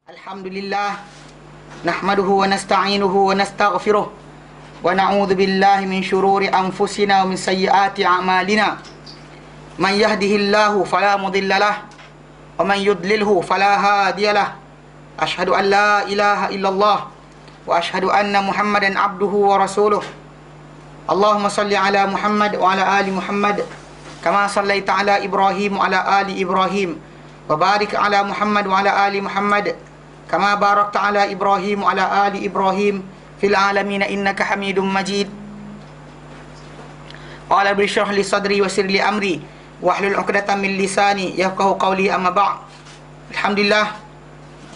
Alhamdulillah, nahmaduhu wa nasta'inuhu wa nastaghfiruh wa na'udzu billahi min shururi anfusina wa min sayyiati a'malina. Man yahdihillahu fala mudhillalah wa man yudlilhu fala hadiyalah. Ashhadu an la ilaha illallah wa ashhadu anna Muhammadan abduhu wa rasuluh. Allahumma salli ala Muhammad wa ala ali Muhammad kama sallaita ala Ibrahim wa ala ali Ibrahim wa barik ala Muhammad wa ala ali Muhammad kama barakta ala Ibrahim wa ala ali Ibrahim fil alamin innaka Hamidum Majid. Qala bi syrah li sadri wa yassir li amri wahlul 'uqdatam min lisani yafqahu qawli, amma ba'd. Alhamdulillah,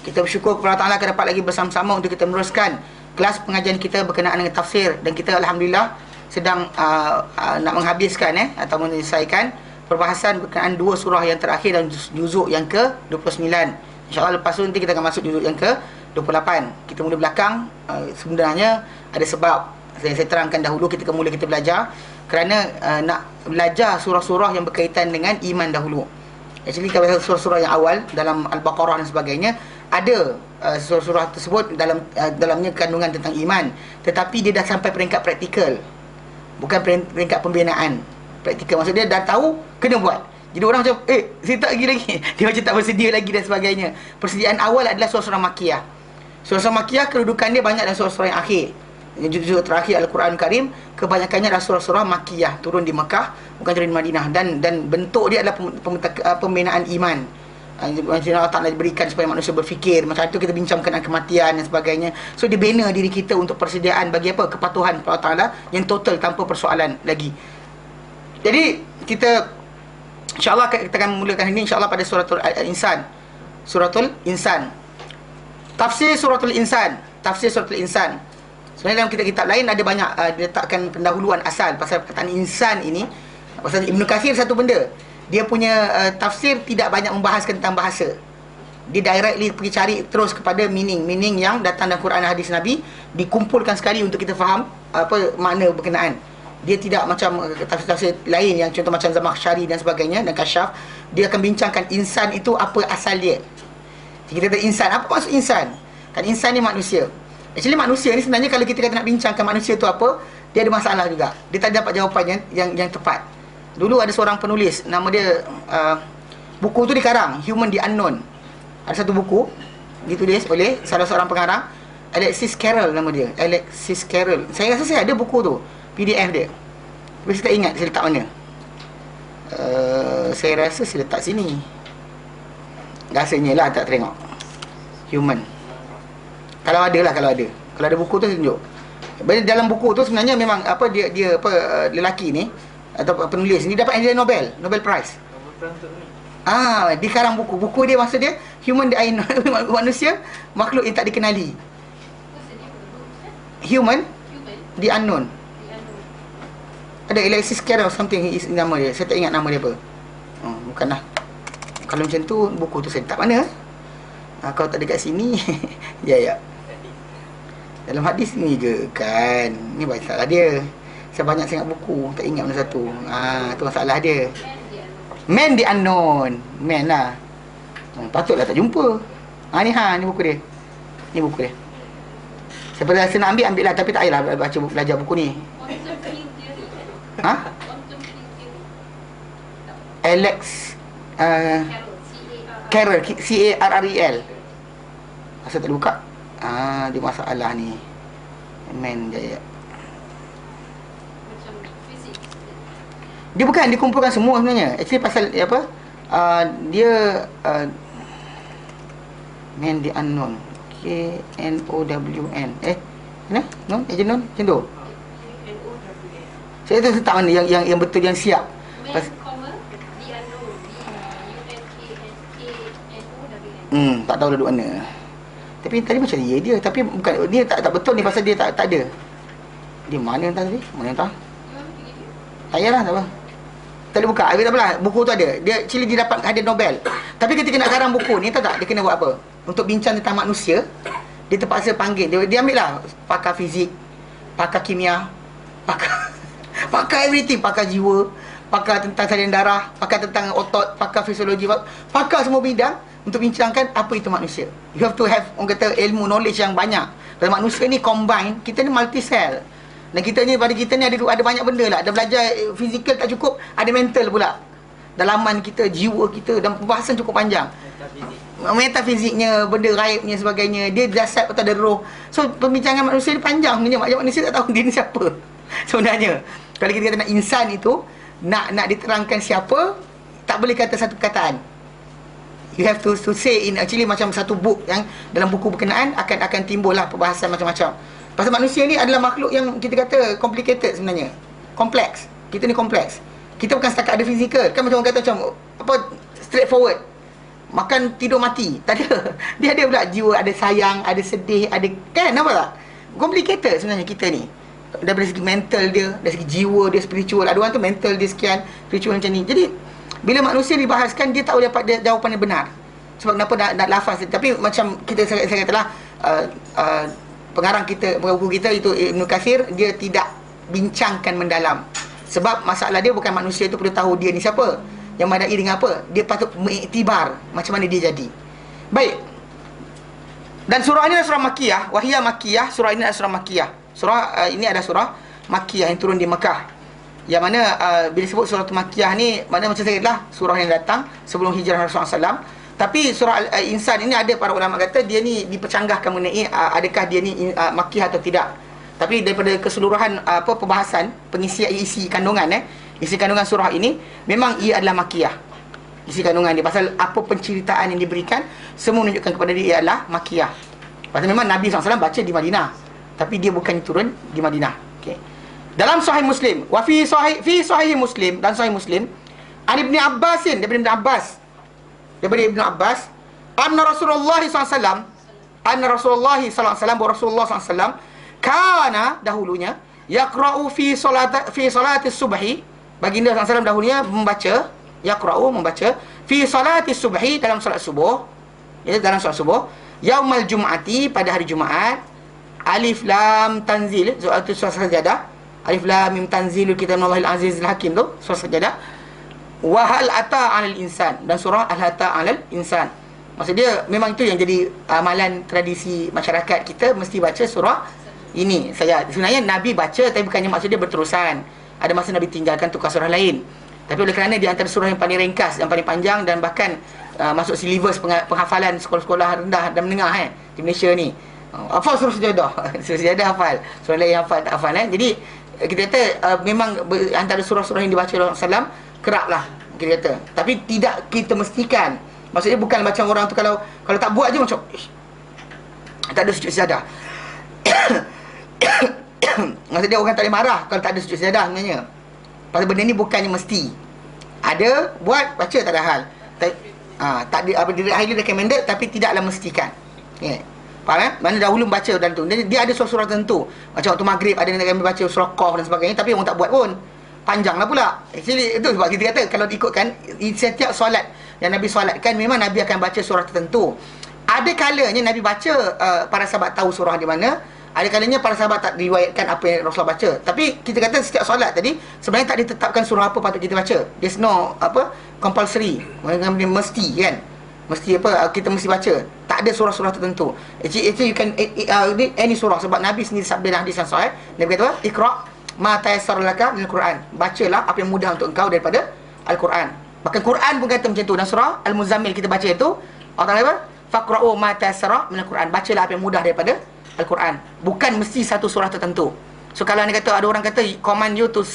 kita bersyukur kepada Allah kita dapat lagi bersama-sama untuk kita meneruskan kelas pengajian kita berkenaan dengan tafsir, dan kita alhamdulillah sedang nak menghabiskan atau menyelesaikan perbahasan berkenaan dua surah yang terakhir dan juzuk yang ke-29. InsyaAllah lepas tu nanti kita akan masuk juzuk yang ke-28. Kita mula belakang, sebenarnya ada sebab saya terangkan dahulu. Kita belajar kerana nak belajar surah-surah yang berkaitan dengan iman dahulu. Actually kalau surah-surah yang awal dalam Al-Baqarah dan sebagainya, ada surah-surah tersebut dalamnya kandungan tentang iman, tetapi dia dah sampai peringkat praktikal, bukan peringkat pembinaan. Praktikal maksud dia dah tahu kena buat. Jadi orang macam saya tak lagi dia macam tak bersedia lagi dan sebagainya. Persediaan awal adalah surah-surah Makkiyah. Surah-surah Makkiyah kedudukan dia banyak dalam surah-surah yang akhir. Juzuk terakhir Al-Quran Karim kebanyakannya adalah surah-surah Makkiyah, turun di Mekah, bukan turun di Madinah, dan bentuk dia adalah pembinaan iman. Macam Allah Ta'ala berikan supaya manusia berfikir. Macam itu kita bincang kenaan kematian dan sebagainya. So dia bina diri kita untuk persediaan bagi apa? Kepatuhan kepada Allah Ta'ala yang total tanpa persoalan lagi. Jadi kita InsyaAllah kita akan mulakan ini insyaAllah pada suratul Insan. Suratul Insan. Tafsir suratul Insan. Tafsir suratul Insan. Sebenarnya dalam kitab-kitab lain ada banyak diletakkan pendahuluan asal pasal perkataan insan ini. Pasal Ibn Kathir satu benda, dia punya tafsir tidak banyak membahaskan tentang bahasa. Dia directly pergi cari terus kepada meaning yang datang dalam Quran dan hadis Nabi, dikumpulkan sekali untuk kita faham apa makna berkenaan. Dia tidak macam tafsir-tafsir lain yang contoh macam Zamakhsyari dan sebagainya dan Kasyaf. Dia akan bincangkan insan itu apa asal dia. Jadi kita kata insan, apa maksud insan? Kan insan ni manusia. Actually manusia ni sebenarnya kalau kita kata nak bincangkan manusia tu apa, dia ada masalah juga. Dia tak dapat jawapan yang tepat. Dulu ada seorang penulis, nama dia buku tu dikarang, Human the Unknown. Ada satu buku ditulis oleh salah seorang pengarang, Alexis Carrel nama dia. Alexis Carrel. Saya rasa saya ada buku tu, PDF dia. Tapi saya tak ingat saya letak mana. Saya rasa saya letak sini. Rasanya lah tak tengok. Human. Kalau ada lah, kalau ada buku tu saya tunjuk. Dalam buku tu sebenarnya memang apa dia lelaki ni atau penulis ni dapat hadiah Nobel Prize. Di karang buku dia, maksud dia Human the Unknown, manusia makhluk yang tak dikenali. Human the Unknown. Ada Alexis Carrel something is nama dia. Saya tak ingat nama dia apa. Bukanlah. Kalau macam tu buku tu saya letak mana? Kalau tak ada kat sini ya. Dalam hadis ni ke kan. Ni masalah dia. Saya banyak sangat buku, tak ingat mana satu. Tu masalah dia. Man the Unknown. Man lah. Patutlah tak jumpa. Ni buku dia. Ni buku dia. Saya nak ambil lah, tapi tak payahlah belajar buku ni. Alex Carrel, Carrel. Asal tak buka. Dia masalah ni. Man jaya. Dia bukan dikumpulkan semua sebenarnya. Actually pasal apa? Dia Man the Unknown. KNOWN. Mana? Non? Ejen non? Macam tu. Saya tu tak mana yang betul, yang siap. Tak tahu duduk mana. Tapi tadi macam dia, tapi bukan dia tak betul ni pasal dia tak ada. Dia mana entah tadi? Mana entah. Tak payahlah, tak apa. Tak boleh buka. Tak apalah, buku tu ada. Dia actually dia dapat hadiah Nobel. Tapi ketika nak karang buku ni, tahu tak dia kena buat apa? Untuk bincang tentang manusia, dia terpaksa panggil. Dia ambil lah pakar fizik, pakar kimia, pakar everything, pakar jiwa, pakar tentang salinan darah, pakar tentang otot, pakar fisiologi, pakar semua bidang untuk bincangkan apa itu manusia. You have to have, orang kata, ilmu, knowledge yang banyak. Dan manusia ni combine, kita ni multi cell. Dan kita ni, pada kita ni ada banyak benda lah. Ada belajar fizikal tak cukup, ada mental pula. Dalaman kita, jiwa kita, dan pembahasan cukup panjang. Metafiziknya, benda gaibnya, sebagainya. Dia jasad atau ada roh. So perbincangan manusia ni panjang sebenarnya. Manusia tak tahu dia ni siapa sebenarnya. Kalau kita kata nak insan itu, nak diterangkan siapa, tak boleh kata satu perkataan. You have to say in actually macam satu book, yang dalam buku berkenaan akan timbul lah perbahasan macam-macam. Pasal manusia ni adalah makhluk yang kita kata complicated sebenarnya. Kompleks. Kita ni kompleks. Kita bukan setakat ada fizikal. Kan macam orang kata macam apa, straightforward. Makan, tidur, mati. Tak ada. Dia ada pula jiwa, ada sayang, ada sedih, ada, kan, nampak tak? Complicated sebenarnya kita ni. Dari segi mental dia, dari segi jiwa dia, spiritual. Ada orang tu mental dia sekian, spiritual macam ni. Jadi bila manusia dibahaskan, dia tak boleh dapat jawapan yang benar. Sebab kenapa nak lafaz. Tapi macam saya katalah, pengarang kita, buku kita itu Ibn Kathir, dia tidak bincangkan mendalam. Sebab masalah dia bukan manusia itu perlu tahu dia ni siapa, yang madai dengan apa. Dia patut mengiktibar macam mana dia jadi. Baik. Dan surah ini adalah surah Makkiyah. Wahiyah Makkiyah. Surah ini adalah surah Makkiyah. Surah ini adalah surah Makkiyah yang turun di Mekah. Yang mana bila sebut surah Makkiyah ni, mana macam saya katalah, surah yang datang sebelum hijrah Rasulullah SAW. Tapi surah Al-Insan ini ada para ulama kata dia ni dipercanggahkan mengenai adakah dia ni Makkiyah atau tidak. Tapi daripada keseluruhan perbahasan pengisian isi kandungan isi kandungan surah ini, memang ia adalah Makkiyah. Isi kandungan dia, pasal apa penceritaan yang diberikan, semua menunjukkan kepada dia adalah Makkiyah. Pasal memang Nabi SAW baca di Madinah, tapi dia bukan turun di Madinah. Okay. Dalam Sahih Muslim, wa fi Sahih Muslim, dan Sahih Muslim, Ibn Abbas, daripada Ibn Abbas, anna Rasulullah SAW, Rasulullah SAW kana dahulunya yaqra'u fi salati subhi, baginda SAW dahulunya membaca fi salati subhi, dalam salat subuh, dalam salat subuh, yaumal jum'ati, pada hari Jumaat, alif lam tanzil, surah Sajadah, alif lam mim tanzilul kitab minallahil azizil hakim tu, surah Sajadah, wa hal ata 'alal insan, dan surah al-ata 'alal insan. Maksud dia memang itu yang jadi amalan tradisi masyarakat kita, mesti baca surah ini saja. Sebenarnya Nabi baca, tapi bukannya maksud dia berterusan. Ada masa Nabi tinggalkan tukar surah lain. Tapi oleh kerana di antara surah yang paling ringkas, yang paling panjang, dan bahkan masuk silibus penghafalan sekolah-sekolah rendah dan menengah di Malaysia ni. Hafal surah Sajadah. Surah Sajadah hafal, surah lain hafal tak hafal. Jadi kita kata memang antara surah-surah yang dibaca Rasulullah SAW kerap lah kita kata. Tapi tidak kita mestikan. Maksudnya bukan macam orang tu kalau tak buat je macam tak ada sujud sajadah. Maksudnya orang tak boleh marah kalau tak ada sujud sajadah sebenarnya. Pasal benda ni bukannya mesti. Ada, buat, baca, tak ada hal. Tak ada apa, dia highly recommended, tapi tidaklah mestikan. Yeah. Faham? Mana dahulu membaca dan tu. Dia ada surah-surah tertentu. Macam waktu maghrib ada yang akan baca surah Qaf dan sebagainya, tapi orang tak buat pun. Panjanglah pula. Actually itu sebab kita kata kalau diikutkan setiap solat yang Nabi solatkan, memang Nabi akan baca surah tertentu. Ada kalanya Nabi baca, para sahabat tahu surah di mana. Ada kalanya para sahabat tak riwayatkan apa yang Rasulullah baca. Tapi kita kata setiap solat tadi sebenarnya tak ditetapkan surah apa patut kita baca. There's no compulsory, mesti kan. Mesti kita mesti baca. Tak ada surah-surah tertentu. Actually you can any surah, sebab Nabi sendiri sabda dalam hadis yang sahih. Nabi kata apa? Iqra' ma tayassara laka minal Quran. Bacalah apa yang mudah untuk engkau daripada Al-Quran. Bahkan Quran pun kata macam tu. Dan surah Al-Muzammil kita baca itu, Allah Taala apa? Faqra'u ma tayassara minal Quran. Bacalah apa yang mudah daripada Al-Quran. Bukan mesti satu surah tertentu. So kalau dia kata, ada orang kata command you to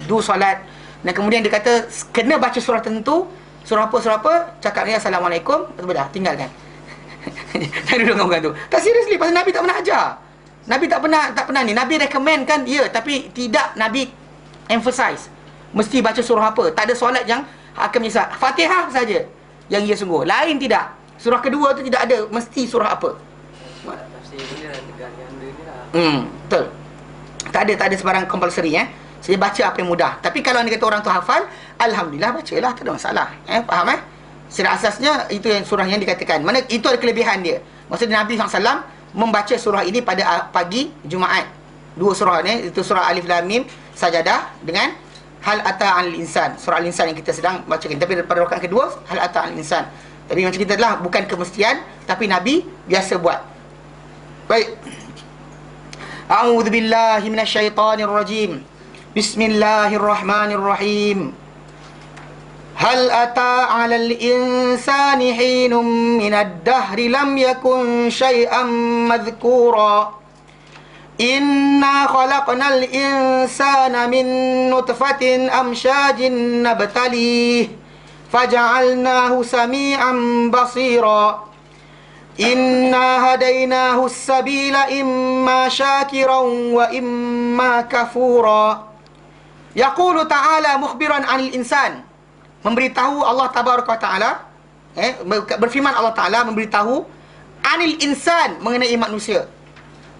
do solat, dan kemudian dia kata kena baca surah tertentu, surah apa, cakap dia Assalamualaikum, dah tinggalkan. Tak duduk dengan orang tu. Tak seriously, pasal Nabi tak pernah ajar. Nabi tak pernah ni. Nabi recommend kan, ya, tapi tidak Nabi emphasize mesti baca surah apa. Tak ada solat yang akan menyesal. Fatihah saja yang ia sungguh. Lain tidak. Surah kedua tu tidak ada mesti surah apa. Betul. Tak ada sebarang compulsory Saya baca apa yang mudah. Tapi kalau anda kata orang tu hafal, alhamdulillah bacalah, tak ada masalah. Faham Secara asasnya itu yang surah yang dikatakan. Mana itu ada kelebihan dia. Maksudnya Nabi SAW membaca surah ini pada pagi Jumaat. Dua surah ni, itu surah Alif Lam Mim Sajadah dengan hal ata 'alal insan. Surah Al-Insan yang kita sedang bacakan. Tapi pada rakaat kedua, hal ata 'alal insan. Tapi macam kita adalah bukan kemestian, tapi Nabi biasa buat. Baik. A'udzu billahi minasyaitonir rajim. Bismillahirrahmanirrahim. Hal ata 'alal insani hinum minad dahri lam yakun syai'an madhkura. Inna khalaqnal insana min nutfatin amsyajin nabtalih faja'alnahu sami'an basira. Inna hadainahu as-sabila imma syakiran wa imma kafura. Yaqulu ta'ala mukhbiran 'anil insan. Memberitahu Allah tabaraka ta'ala, berfirman Allah Ta'ala memberitahu 'anil insan, mengenai manusia.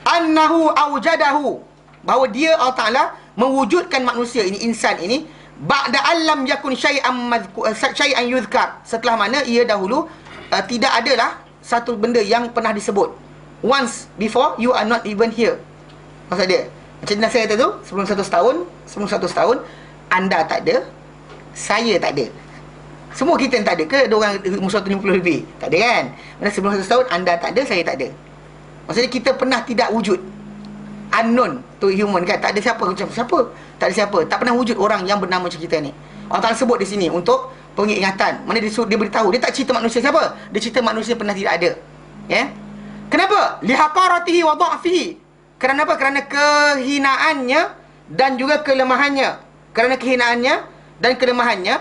Annahu awjadahu, bahawa dia Allah Ta'ala mewujudkan manusia ini, insan ini, ba'da allam yakun syai'an yuzkar, setelah mana ia dahulu tidak adalah satu benda yang pernah disebut. Once before you are not even here. Maksud dia, macam mana saya kata tu, sebelum 100 tahun anda tak ada, saya tak ada. Semua kita tak ada ke? Ada orang 150 lebih, tak ada kan? Mana sebelum 100 tahun anda tak ada, saya tak ada. Maksudnya kita pernah tidak wujud. Unknown to human kan. Tak ada siapa. Macam siapa? Tak ada siapa. Tak pernah wujud orang yang bernama macam kita ni. Allah Ta'ala sebut di sini untuk pengingatan. Mana dia beritahu. Dia tak cerita manusia siapa. Dia cerita manusia pernah tidak ada. Ya. Kenapa? Lihaqaratihi wa dha'fihi. Kerana apa? Kerana kehinaannya dan juga kelemahannya. Kerana kehinaannya dan kelemahannya.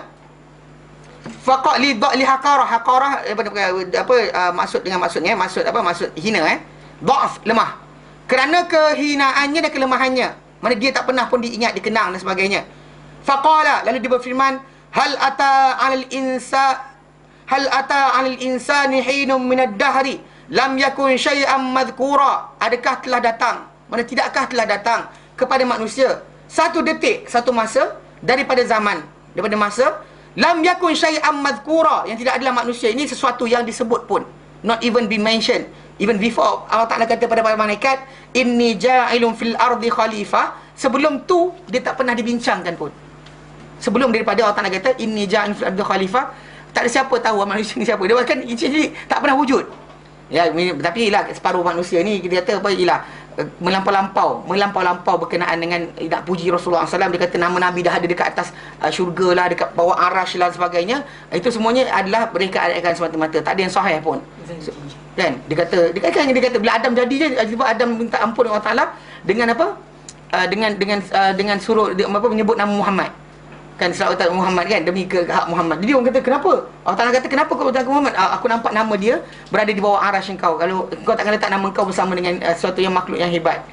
Faqat lihaqarah. Haqarah maksud dengan maksudnya. Maksud apa? Maksud hina Dha'af, lemah. Kerana kehinaannya dan kelemahannya, mana dia tak pernah pun diingat, dikenang dan sebagainya. Faqala, lalu dia berfirman, hal ata 'alal insani hinum minad dahri lam yakun syai'an madhkura. Adakah telah datang, mana tidakkah telah datang kepada manusia satu detik, satu masa daripada zaman, daripada masa lam yakun syai'an madhkura, yang tidak adalah manusia ini sesuatu yang disebut pun, not even be mentioned. Even before Allah Ta'ala kata pada para malaikat, inni ja'ilun fil ardi khalifah, sebelum tu dia tak pernah dibincangkan pun. Sebelum daripada Allah Ta'ala kata inni ja'ilun fil ardi khalifah, tak ada siapa tahu manusia ni siapa. Dia kan tak pernah wujud. Ya, tapi ialah separuh manusia ni kita kata apa, ialah melampau berkenaan dengan nak puji Rasulullah SAW. Dia kata nama Nabi dah ada dekat atas syurga lah, dekat bawah arash lah sebagainya. Itu semuanya adalah mereka akan semata-mata, tak ada yang sahih pun. Kan dia kata bila Adam jadi je, sebab Adam minta ampun Allah Taala dengan apa, dengan suruh menyebut nama Muhammad, kan, selawat Muhammad kan, demi ke hak Muhammad. Jadi orang kata kenapa Allah Taala kata kenapa kau letak Muhammad? Aku nampak nama dia berada di bawah arash engkau. Kalau kau takkan letak nama engkau bersama dengan sesuatu yang makhluk yang hebat.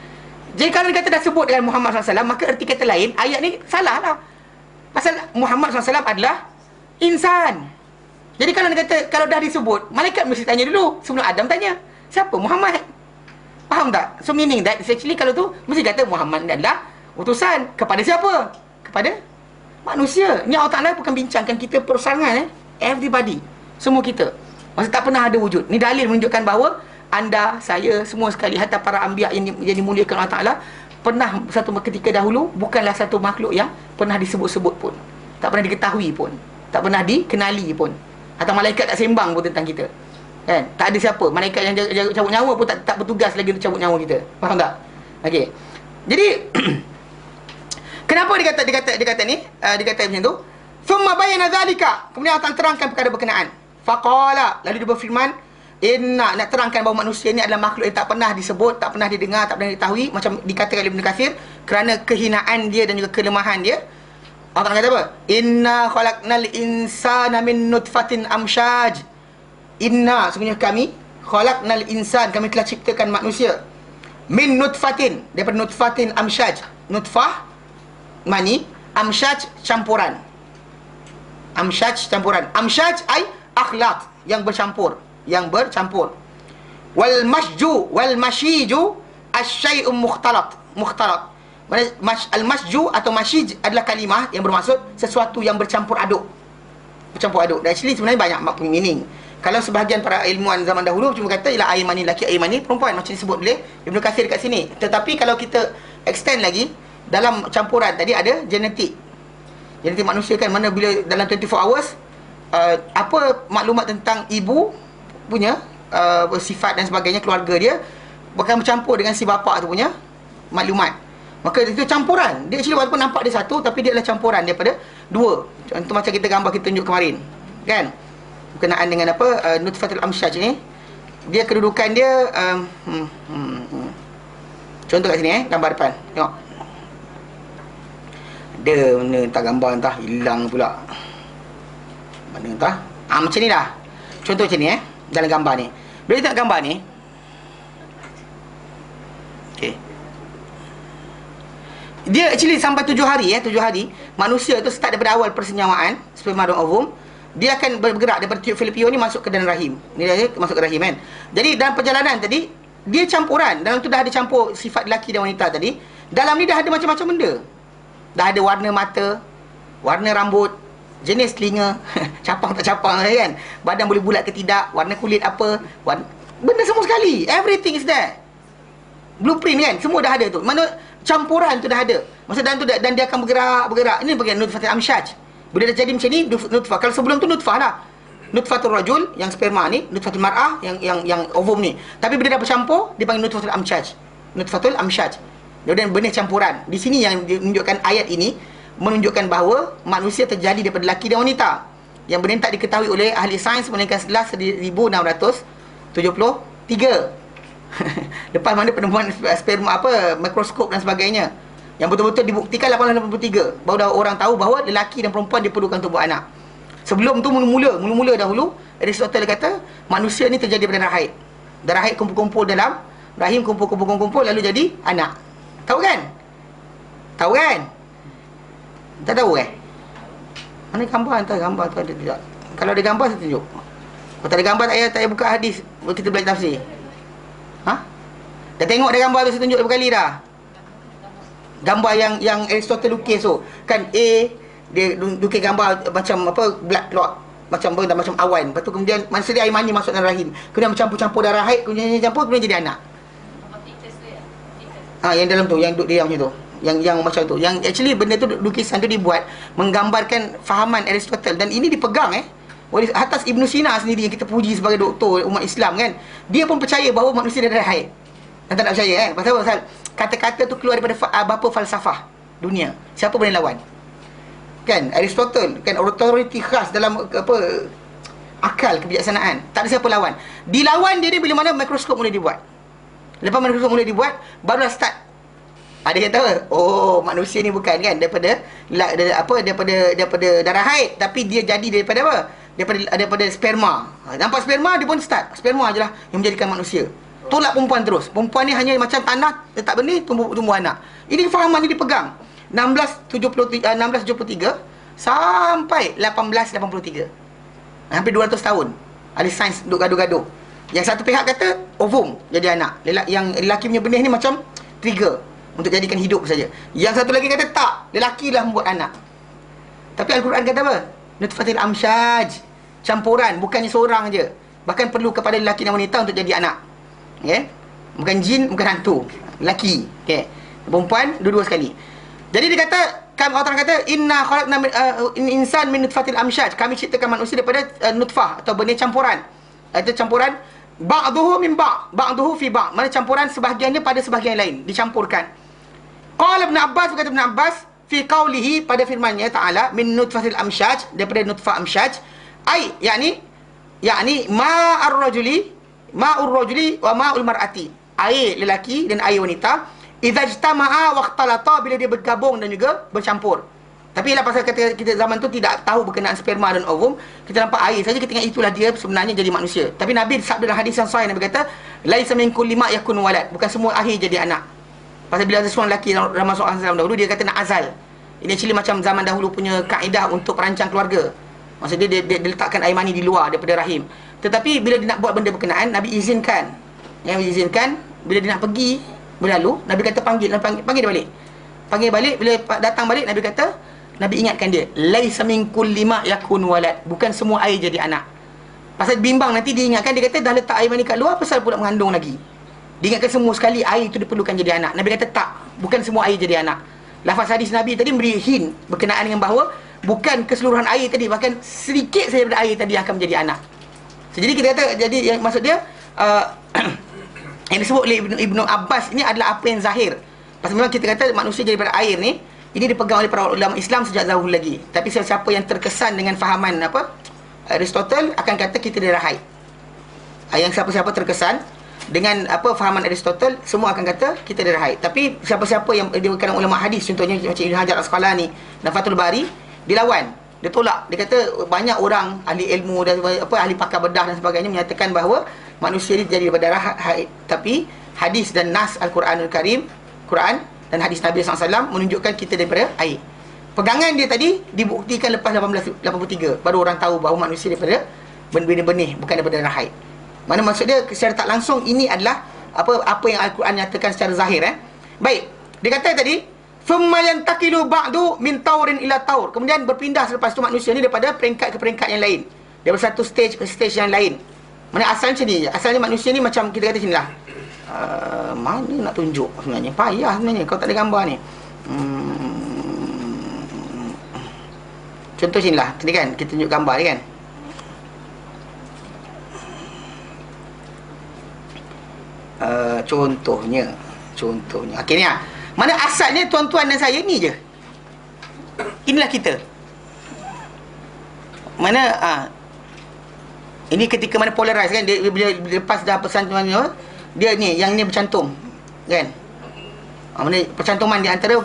Jadi kalau dia kata dah sebut dengan Muhammad SAW, maka erti kata lain ayat ni salah lah. Pasal Muhammad SAW adalah insan. Jadi kalau dia kata, kalau dah disebut, malaikat mesti tanya dulu sebelum Adam tanya, siapa Muhammad? Faham tak? So meaning that actually kalau tu mesti kata Muhammad adalah utusan kepada siapa? Kepada manusia. Ni Allah Ta'ala bukan bincangkan kita persarangan everybody, semua kita. Maksud tak pernah ada wujud. Ni dalil menunjukkan bahawa anda, saya, semua sekali, hatta para anbiya yang dimuliakan Allah Ta'ala, pernah satu ketika dahulu bukanlah satu makhluk yang pernah disebut-sebut pun, tak pernah diketahui pun, tak pernah dikenali pun. Atau malaikat tak sembang pun tentang kita, kan? Tak ada siapa. Malaikat yang jaga cabut nyawa pun tak bertugas lagi untuk cabut nyawa kita. Faham tak? Okey. Jadi kenapa dia kata ni? Dia kata macam tu. Thumma bayyana zalika. Kemudian Allah terangkan perkara berkenaan. Faqala, lalu dia berfirman, inna, nak terangkan bahawa manusia ni adalah makhluk yang tak pernah disebut, tak pernah didengar, tak pernah diketahui, macam dikatakan oleh Ibn Katsir, kerana kehinaan dia dan juga kelemahan dia. Allah Ta'ala kata apa? Inna khalaqnal insana min nutfatin amsyaj. Inna, sebenarnya kami, khalaqnal insan, kami telah ciptakan manusia, min nutfatin, daripada nutfatin amsyaj. Nutfah, mani, amsyaj, campuran. Amsyaj, campuran. Amsyaj, ay akhlaq, yang bercampur. Wal mashiju, asyai'um mukhtalat. Al-masju atau masyij adalah kalimah yang bermaksud sesuatu yang bercampur aduk. Dan actually sebenarnya banyak meaning. Kalau sebahagian para ilmuwan zaman dahulu cuma kata ialah air mani lelaki, air mani perempuan, macam disebut oleh Ibn Katsir dekat sini. Tetapi kalau kita extend lagi, dalam campuran tadi ada genetik. genetik manusia kan, mana bila dalam 24 hours apa maklumat tentang ibu punya sifat dan sebagainya, keluarga dia bahkan bercampur dengan si bapa tu punya maklumat. Maka itu campuran. Dia actually walaupun nampak dia satu, tapi dia adalah campuran daripada dua. Contoh macam kita gambar kita tunjuk kemarin, kan, berkenaan dengan apa, nutfatul amsyaj ni, dia kedudukan dia contoh kat sini, gambar depan tengok. Ada mana entah gambar entah hilang pula. Mana entah. Macam ni dah. Contoh macam ni dalam gambar ni. Bila kita nak gambar ni, okey. Dia actually sampai 7 hari 7 hari manusia tu start daripada awal persenyawaan sperma dan ovum, dia akan bergerak daripada tube Filipino ni masuk ke dalam rahim. Ni dia masuk ke rahim kan. Jadi dalam perjalanan tadi dia campuran. Dalam tu dah ada campur sifat lelaki dan wanita tadi. Dalam ni dah ada macam-macam benda. Dah ada warna mata, warna rambut, jenis telinga, capang tak capang kan, badan boleh bulat ke tidak, warna kulit apa, benda semua sekali. Everything is there. Blueprint kan, semua dah ada tu. Mana campuran tu dah ada. Masa dalam tu dan dia akan bergerak. Ini bagian nutfatul amsyaj. Bila dah jadi macam ni, nutfah. Kalau sebelum tu nutfah lah. Nutfatul rajul yang sperma ni, nutfatul mar'ah yang ovum ni. Tapi bila dah bercampur, dia panggil nutfatul amsyaj. Nutfatul amsyaj. Dan benih campuran. Di sini yang menunjukkan ayat ini menunjukkan bahawa manusia terjadi daripada lelaki dan wanita. Yang benda tak diketahui oleh ahli sains melainkan setelah 1673. Lepas mana penemuan sperma mikroskop dan sebagainya, yang betul-betul dibuktikan 1883, baru dah orang tahu bahawa lelaki dan perempuan diperlukan untuk buat anak. Sebelum tu mula-mula dahulu Aristotle kata manusia ni terjadi daripada darah haid. Darah haid kumpul-kumpul dalam rahim, kumpul lalu jadi anak. Tahu kan? Tahu kan? Tak tahu Mana gambar? Entah gambar tu ada tidak. Kalau ada gambar saya tunjuk. Kalau tak ada gambar tak payah buka hadis, kita belajar tafsir. Dah tengok dah gambar tu, saya tunjuk berapa kali dah. Gambar yang Aristotle lukis tu kan, dia lukis gambar macam blood clot, macam awan. Lepas tu kemudian masa dia air mani masuk dalam rahim, kemudian bercampur-campur darah haid, kemudian jadi anak. Yang dalam tu, yang duduk diam macam tu, yang macam tu, yang actually benda tu, lukisan tu dibuat menggambarkan fahaman Aristotle. Dan ini dipegang oleh atas Ibn Sina sendiri, yang kita puji sebagai doktor umat Islam kan. Dia pun percaya bahawa manusia ada darah haid. Dan tak nak percaya pasal kata-kata tu keluar daripada bapa falsafah dunia. Siapa boleh lawan? Kan Aristotle kan, authority khas dalam akal kebijaksanaan. Tak ada siapa lawan. Dilawan dia bila mana mikroskop mula dibuat. Lepas mikroskop mula dibuat, barulah start. Ada yang tahu, manusia ni bukan kan daripada darah haid, tapi dia jadi daripada apa? Daripada sperma. Nampak sperma, dia pun start. Sperma je lah yang menjadikan manusia. Tolak perempuan terus. Perempuan ni hanya macam tanah, letak benih, tumbuh anak. Ini fahaman ni dipegang 1673 sampai 1883. Hampir 200 tahun. Ahli sains duk gaduh-gaduh. Yang satu pihak kata ovum jadi anak. Yang lelaki punya benih ni macam trigger untuk jadikan hidup saja. Yang satu lagi kata tak, lelaki lah membuat anak. Tapi Al-Quran kata apa? Nutfatil amsyaj. Campuran, bukannya seorang je. Bahkan perlu kepada lelaki dan wanita untuk jadi anak. Bukan jin, bukan hantu, lelaki. Perempuan dua-dua sekali. Jadi dia kata, orang kata inna khalaqna insan min nutfatil amsyaj. Kami ciptakan manusia daripada nutfah atau benih campuran. Itu campuran ba'duhu min ba'duhu fi ba'. Mana campuran sebahagiannya pada sebahagian lain, dicampurkan. Qala Ibn Abbas, berkata Ibn Abbas, fi qawlihi, pada firman-Nya Ta'ala, min nutfatil amsyaj, daripada nutfah amsyaj, yakni ma'ur rajuli wa ma'ul mar'ati, air lelaki dan air wanita, idza ijtama'a wa ikhtalata, bila dia bergabung dan juga bercampur. Tapi ialah pasal kita zaman tu tidak tahu berkenaan sperma dan ovum, kita nampak air saja, kita ingat itulah dia sebenarnya jadi manusia. Tapi Nabi sabda dalam hadis yang sahih, Nabi kata laisa min kulli ma yakun walad, bukan semua air jadi anak. Pasal bila ada seorang lelaki dalam masuk Islam dahulu, dia kata nak azal. Ini actually macam zaman dahulu punya kaedah untuk perancang keluarga. Maksudnya dia letakkan air mani di luar daripada rahim. Tetapi bila dia nak buat benda berkenaan, Nabi izinkan. Yang izinkan, bila dia nak pergi berlalu, Nabi kata panggil dia balik. Panggil balik, bila datang balik, Nabi kata, Nabi ingatkan dia, laisa min kulli ma yakun walad, bukan semua air jadi anak. Pasal bimbang nanti dia ingatkan, dia kata dah letak air mani kat luar, pasal pula mengandung lagi. Dia ingatkan semua sekali air itu diperlukan jadi anak. Nabi kata tak, bukan semua air jadi anak. Lafaz hadis Nabi tadi memberi hint berkenaan dengan bahawa bukan keseluruhan air tadi, bahkan sedikit saja daripada air tadi akan menjadi anak. Jadi kita kata, jadi yang maksud dia yang disebut oleh Ibnu Abbas ini adalah apa yang zahir. Pasal memang kita kata manusia daripada air ni, ini dipegang oleh para ulama Islam sejak dahulu lagi. Tapi siapa yang terkesan dengan fahaman Aristotle akan kata kita darah haid. Yang siapa-siapa terkesan dengan fahaman Aristotle, semua akan kata kita darah haid. Tapi siapa-siapa yang dia kalangan ulama hadis, contohnya macam Ibn Hajar Al-Asqalani dan Fathul Bari, dia lawan, dia tolak. Dia kata banyak orang ahli ilmu dan ahli pakar bedah dan sebagainya menyatakan bahawa manusia ini jadi daripada darah haid. Tapi hadis dan nas Al-Quranul Karim, Quran dan hadis Nabi SAW menunjukkan kita daripada air. Pegangan dia tadi dibuktikan lepas 1883, baru orang tahu bahawa manusia daripada benih-benih, bukan daripada darah haid. Mana maksud dia secara tak langsung ini adalah apa yang Al-Quran nyatakan secara zahir. Baik, dia kata tadi thumma yantaqilu ba'du min taurin ila taur. Kemudian berpindah selepas tu manusia ni daripada peringkat ke peringkat yang lain, daripada satu stage ke stage yang lain. Mana asalnya macam ni je. Asalnya manusia ni macam kita kata sinilah. Mana nak tunjuk sebenarnya? Payah sebenarnya kalau tak ada gambar ni. Contoh sinilah. Tadi kan kita tunjuk gambar ni kan. Contohnya okey ni mana asalnya tuan-tuan dan saya ni je. Inilah kita. Mana ini ketika mana polarize kan, dia bila lepas dah pesan dia ni, yang ni bercantum kan. Mana percantuman di antara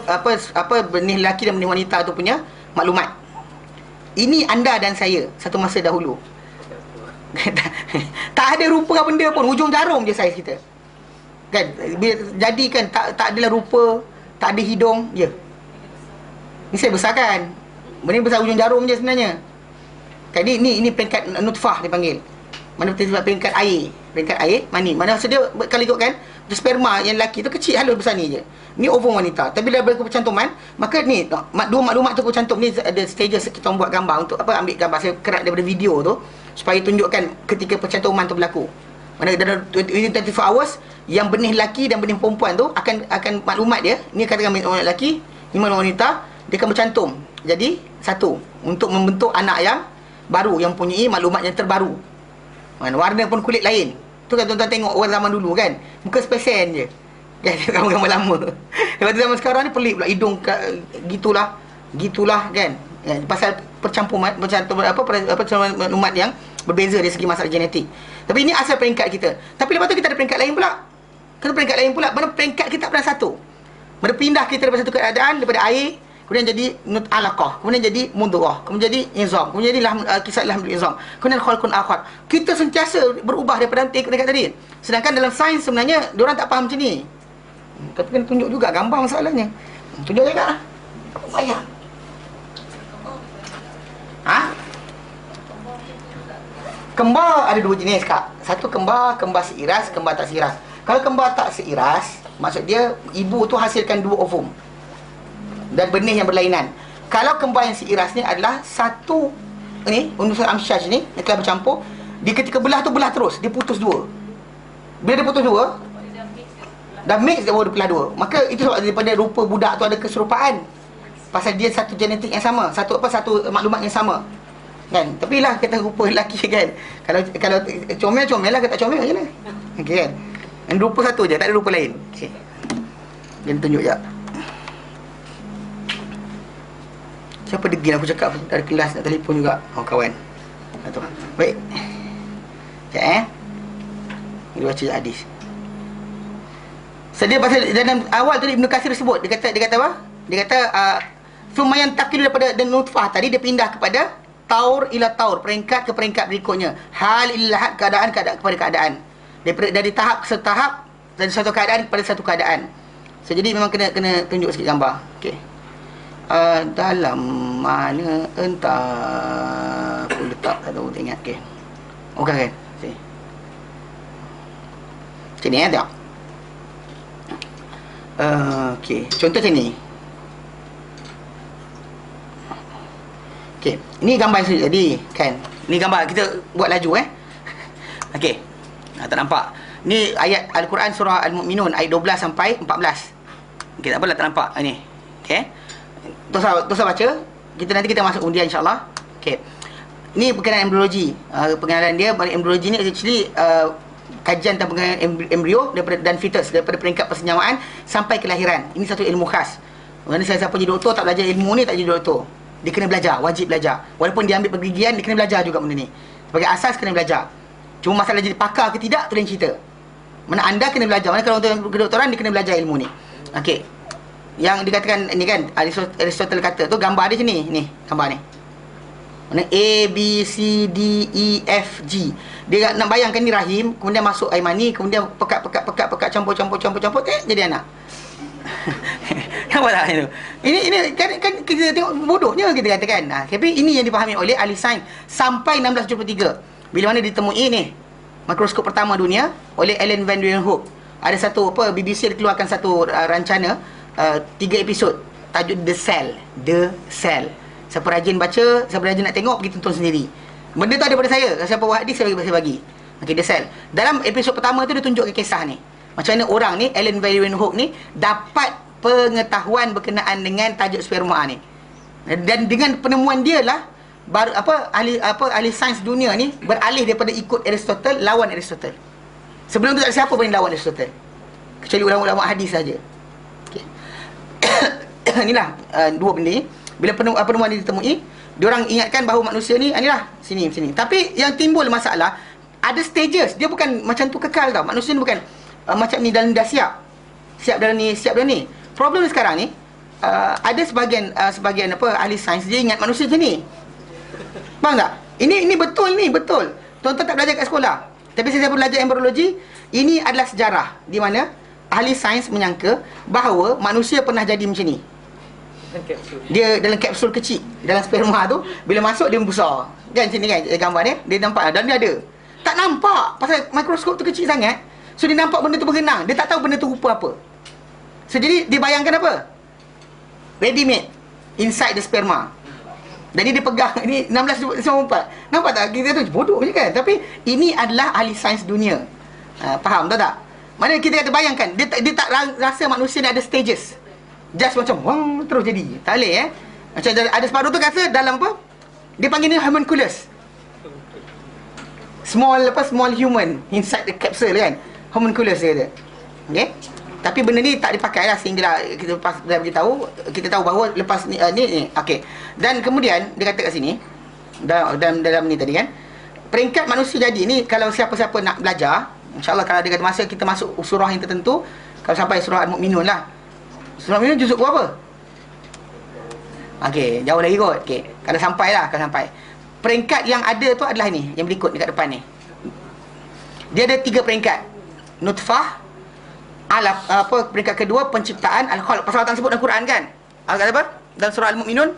benih lelaki dan benih wanita tu punya maklumat. Ini anda dan saya satu masa dahulu. Tak ada rupa benda pun, hujung jarum je saiz kita. Kan? Jadi kan tak adalah rupa, tak ada hidung je. Ni saya besarkan. Benda besar hujung jarum je sebenarnya. Kan ini peringkat nutfah dipanggil. Mana peringkat air, mani. Mana maksud dia kalau ikutkan sperma yang lelaki tu kecil halus besar ni je. Ni ovum wanita. Tapi bila berlaku percantuman, maka ni dua maklumat tu bercantum ni ada stages kita buat gambar untuk ambil gambar saya kerat daripada video tu supaya tunjukkan ketika percantuman tu berlaku. Mana dalam 24 hours yang benih lelaki dan benih perempuan tu akan maklumat dia, ni katakan maklumat lelaki, ni maklumat wanita, dia akan bercantum. Jadi satu untuk membentuk anak yang baru yang mempunyai maklumat yang terbaru. Mana warna pun kulit lain. Tu kan tuan-tuan tengok orang zaman dulu kan, muka spesen je. Kan gambar-gambar lama. Lepas tu zaman sekarang ni pelik pula, hidung gitulah kan. Pasal percampuran maklumat yang berbeza dari segi masalah genetik. Tapi ini asal peringkat kita. Tapi lepas tu kita ada peringkat lain pula. Mana peringkat kita pernah satu. Berpindah kita daripada satu keadaan, daripada air, kemudian jadi alaqah, kemudian jadi mudghah, kemudian jadi izam, kemudian jadi kisah lahmul izam, kemudian khalqun akhar. Kita sentiasa berubah daripada peringkat tadi. Sedangkan dalam sains sebenarnya diorang tak faham macam ni. Tapi kena tunjuk juga gambar masalahnya. Tunjuk juga lah. Payah. Kembar ada dua jenis kak. Satu kembar seiras, kembar tak seiras. Kalau kembar tak seiras, maksud dia ibu tu hasilkan dua ovum dan benih yang berlainan. Kalau kembar yang seiras ni adalah satu ni unsur amsyaj ni yang telah bercampur, di ketika belah tu belah terus, dia putus dua. Bila dia putus dua, dah mix dia baru dia belah dua. Maka itu sebab daripada rupa budak tu ada keserupaan. Pasal dia satu genetik yang sama, satu maklumat yang sama. Kan? Tapi lah kita rupa lelaki kan. Kalau comel lah, kita comel je lah. Okey kan. Dan rupa satu je, tak ada rupa lain. Okey. Dia tunjuk je. Siapa degil aku cakap dari kelas nak telefon juga. Oh kawan. Atau baik. Sekejap Dia baca hadis. Sedia pasal dalam awal tadi Ibn Katsir sebut, dia kata apa? Dia kata sumayan takil daripada dan nutfah tadi dia pindah kepada taur ila taur, peringkat ke peringkat berikutnya. Hal ilahat keadaan kepada keadaan. Dari tahap ke tahap, dari satu keadaan kepada satu keadaan. So, jadi memang kena tunjuk sikit gambar. Okey. Dalam mana entah aku letak tak tahu, tak ingat. Okey. Okey kan. Sini tengok. Okey, contoh macam ni. Okey, ni gambar yang sudah jadi kan. Ni gambar kita buat laju Okey. Tak nampak. Ni ayat Al-Quran surah Al-Mu'minun ayat 12 sampai 14. Okey, tak apalah tak nampak ni. Okey. Terus baca. nanti kita masuk undian insya-Allah. Okey. Ni berkenaan embriologi. Pengenalan dia, embriologi ni actually kajian tentang pengenalan embrio dan fetus daripada peringkat persenyawaan sampai kelahiran. Ini satu ilmu khas. Kerana siapa jadi doktor tak belajar ilmu ni tak jadi doktor. Dia kena belajar, wajib belajar. Walaupun dia ambil pergigian, dia kena belajar juga benda ni. Sebagai asas kena belajar. Cuma masalah jadi pakar ke tidak, tu lain cerita. Mana anda kena belajar. Mana kalau untuk kedoktoran, dia kena belajar ilmu ni. Okey. Yang dikatakan ni kan, Aristotle kata tu, gambar dia macam ni. Ni, gambar ni. Mana A, B, C, D, E, F, G. Dia nak bayangkan ni rahim, kemudian masuk air mani, kemudian pekat, campur, jadi anak. Nampak tak itu? Ini kan kita tengok bodohnya kita katakan. Tapi ini yang dipahami oleh ahli sains sampai 1673. Bila mana ditemui ni mikroskop pertama dunia oleh Allen van Leeuwenhoek. Ada satu BBC dikeluarkan satu rancana 3 episod tajuk The Cell. Siapa rajin baca, siapa rajin nak tengok, pergi tonton sendiri. Benda tu ada pada saya. Kalau siapa buat hadis, saya bagi. Okey, The Cell. Dalam episod pertama tu dia tunjukkan kisah ni. Macam mana orang ni, Allen van Leeuwenhoek ni dapat pengetahuan berkenaan dengan tajuk sperma ni. Dan dengan penemuan dia lah baru ahli sains dunia ni beralih daripada ikut Aristotle lawan Aristotle. Sebelum tu tak ada siapa berani lawan Aristotle kecuali ulama-ulama hadis saja. Okey. Inilah dua benda ni. Bila penemuan ini ditemui, diorang ingatkan bahawa manusia ni inilah sini. Tapi yang timbul masalah, ada stages. Dia bukan macam tu kekal tau. Manusia ni bukan macam ni dalam dah siap dalam ni. Problem sekarang ni ada sebahagian ahli sains dia ingat manusia macam ni. Faham tak? Ini betul. Tuan-tuan tak belajar kat sekolah. Tapi saya belajar embriologi, ini adalah sejarah di mana ahli sains menyangka bahawa manusia pernah jadi macam ni. Dia dalam kapsul kecil, dalam sperma tu, bila masuk dia membesar. Kan macam ni kan gambar ni, dia nampak dan dia ada. Tak nampak pasal mikroskop tu kecil sangat. So dia nampak benda tu bergenang, dia tak tahu benda tu rupa apa. So jadi dia bayangkan apa? Ready made inside the sperma. Jadi dia pegang ini 1694. Nampak tak? Kita tu bodoh je kan. Tapi ini adalah ahli sains dunia. Faham tak? Mana kita kata bayangkan, dia tak rasa manusia ni ada stages. Just macam wang terus jadi. Tak boleh Macam ada separuh tu rasa dalam apa? Dia panggil ni homunculus. Small human inside the capsule kan. Homunculus dia kata. Okey. Tapi benda ni tak dipakai lah sehingga kita dah beritahu, kita tahu bahawa lepas ni okey. Dan kemudian dia kata kat sini dalam ni tadi kan, peringkat manusia jadi ni kalau siapa-siapa nak belajar, insya-Allah kalau ada masa kita masuk surah yang tertentu, kalau sampai surah Al-Mu'minun lah. Surah Al-Mu'minun juzuk berapa? Okey, jauh lagi kot. Okey, kalau sampai. Peringkat yang ada tu adalah ni, yang berikut dekat depan ni. Dia ada 3 peringkat. Nutfah, peringkat kedua penciptaan, al-khalq. Pasal Allah sebut dalam Quran kan? Allah kata apa? Dalam surah Al-Mu'minun,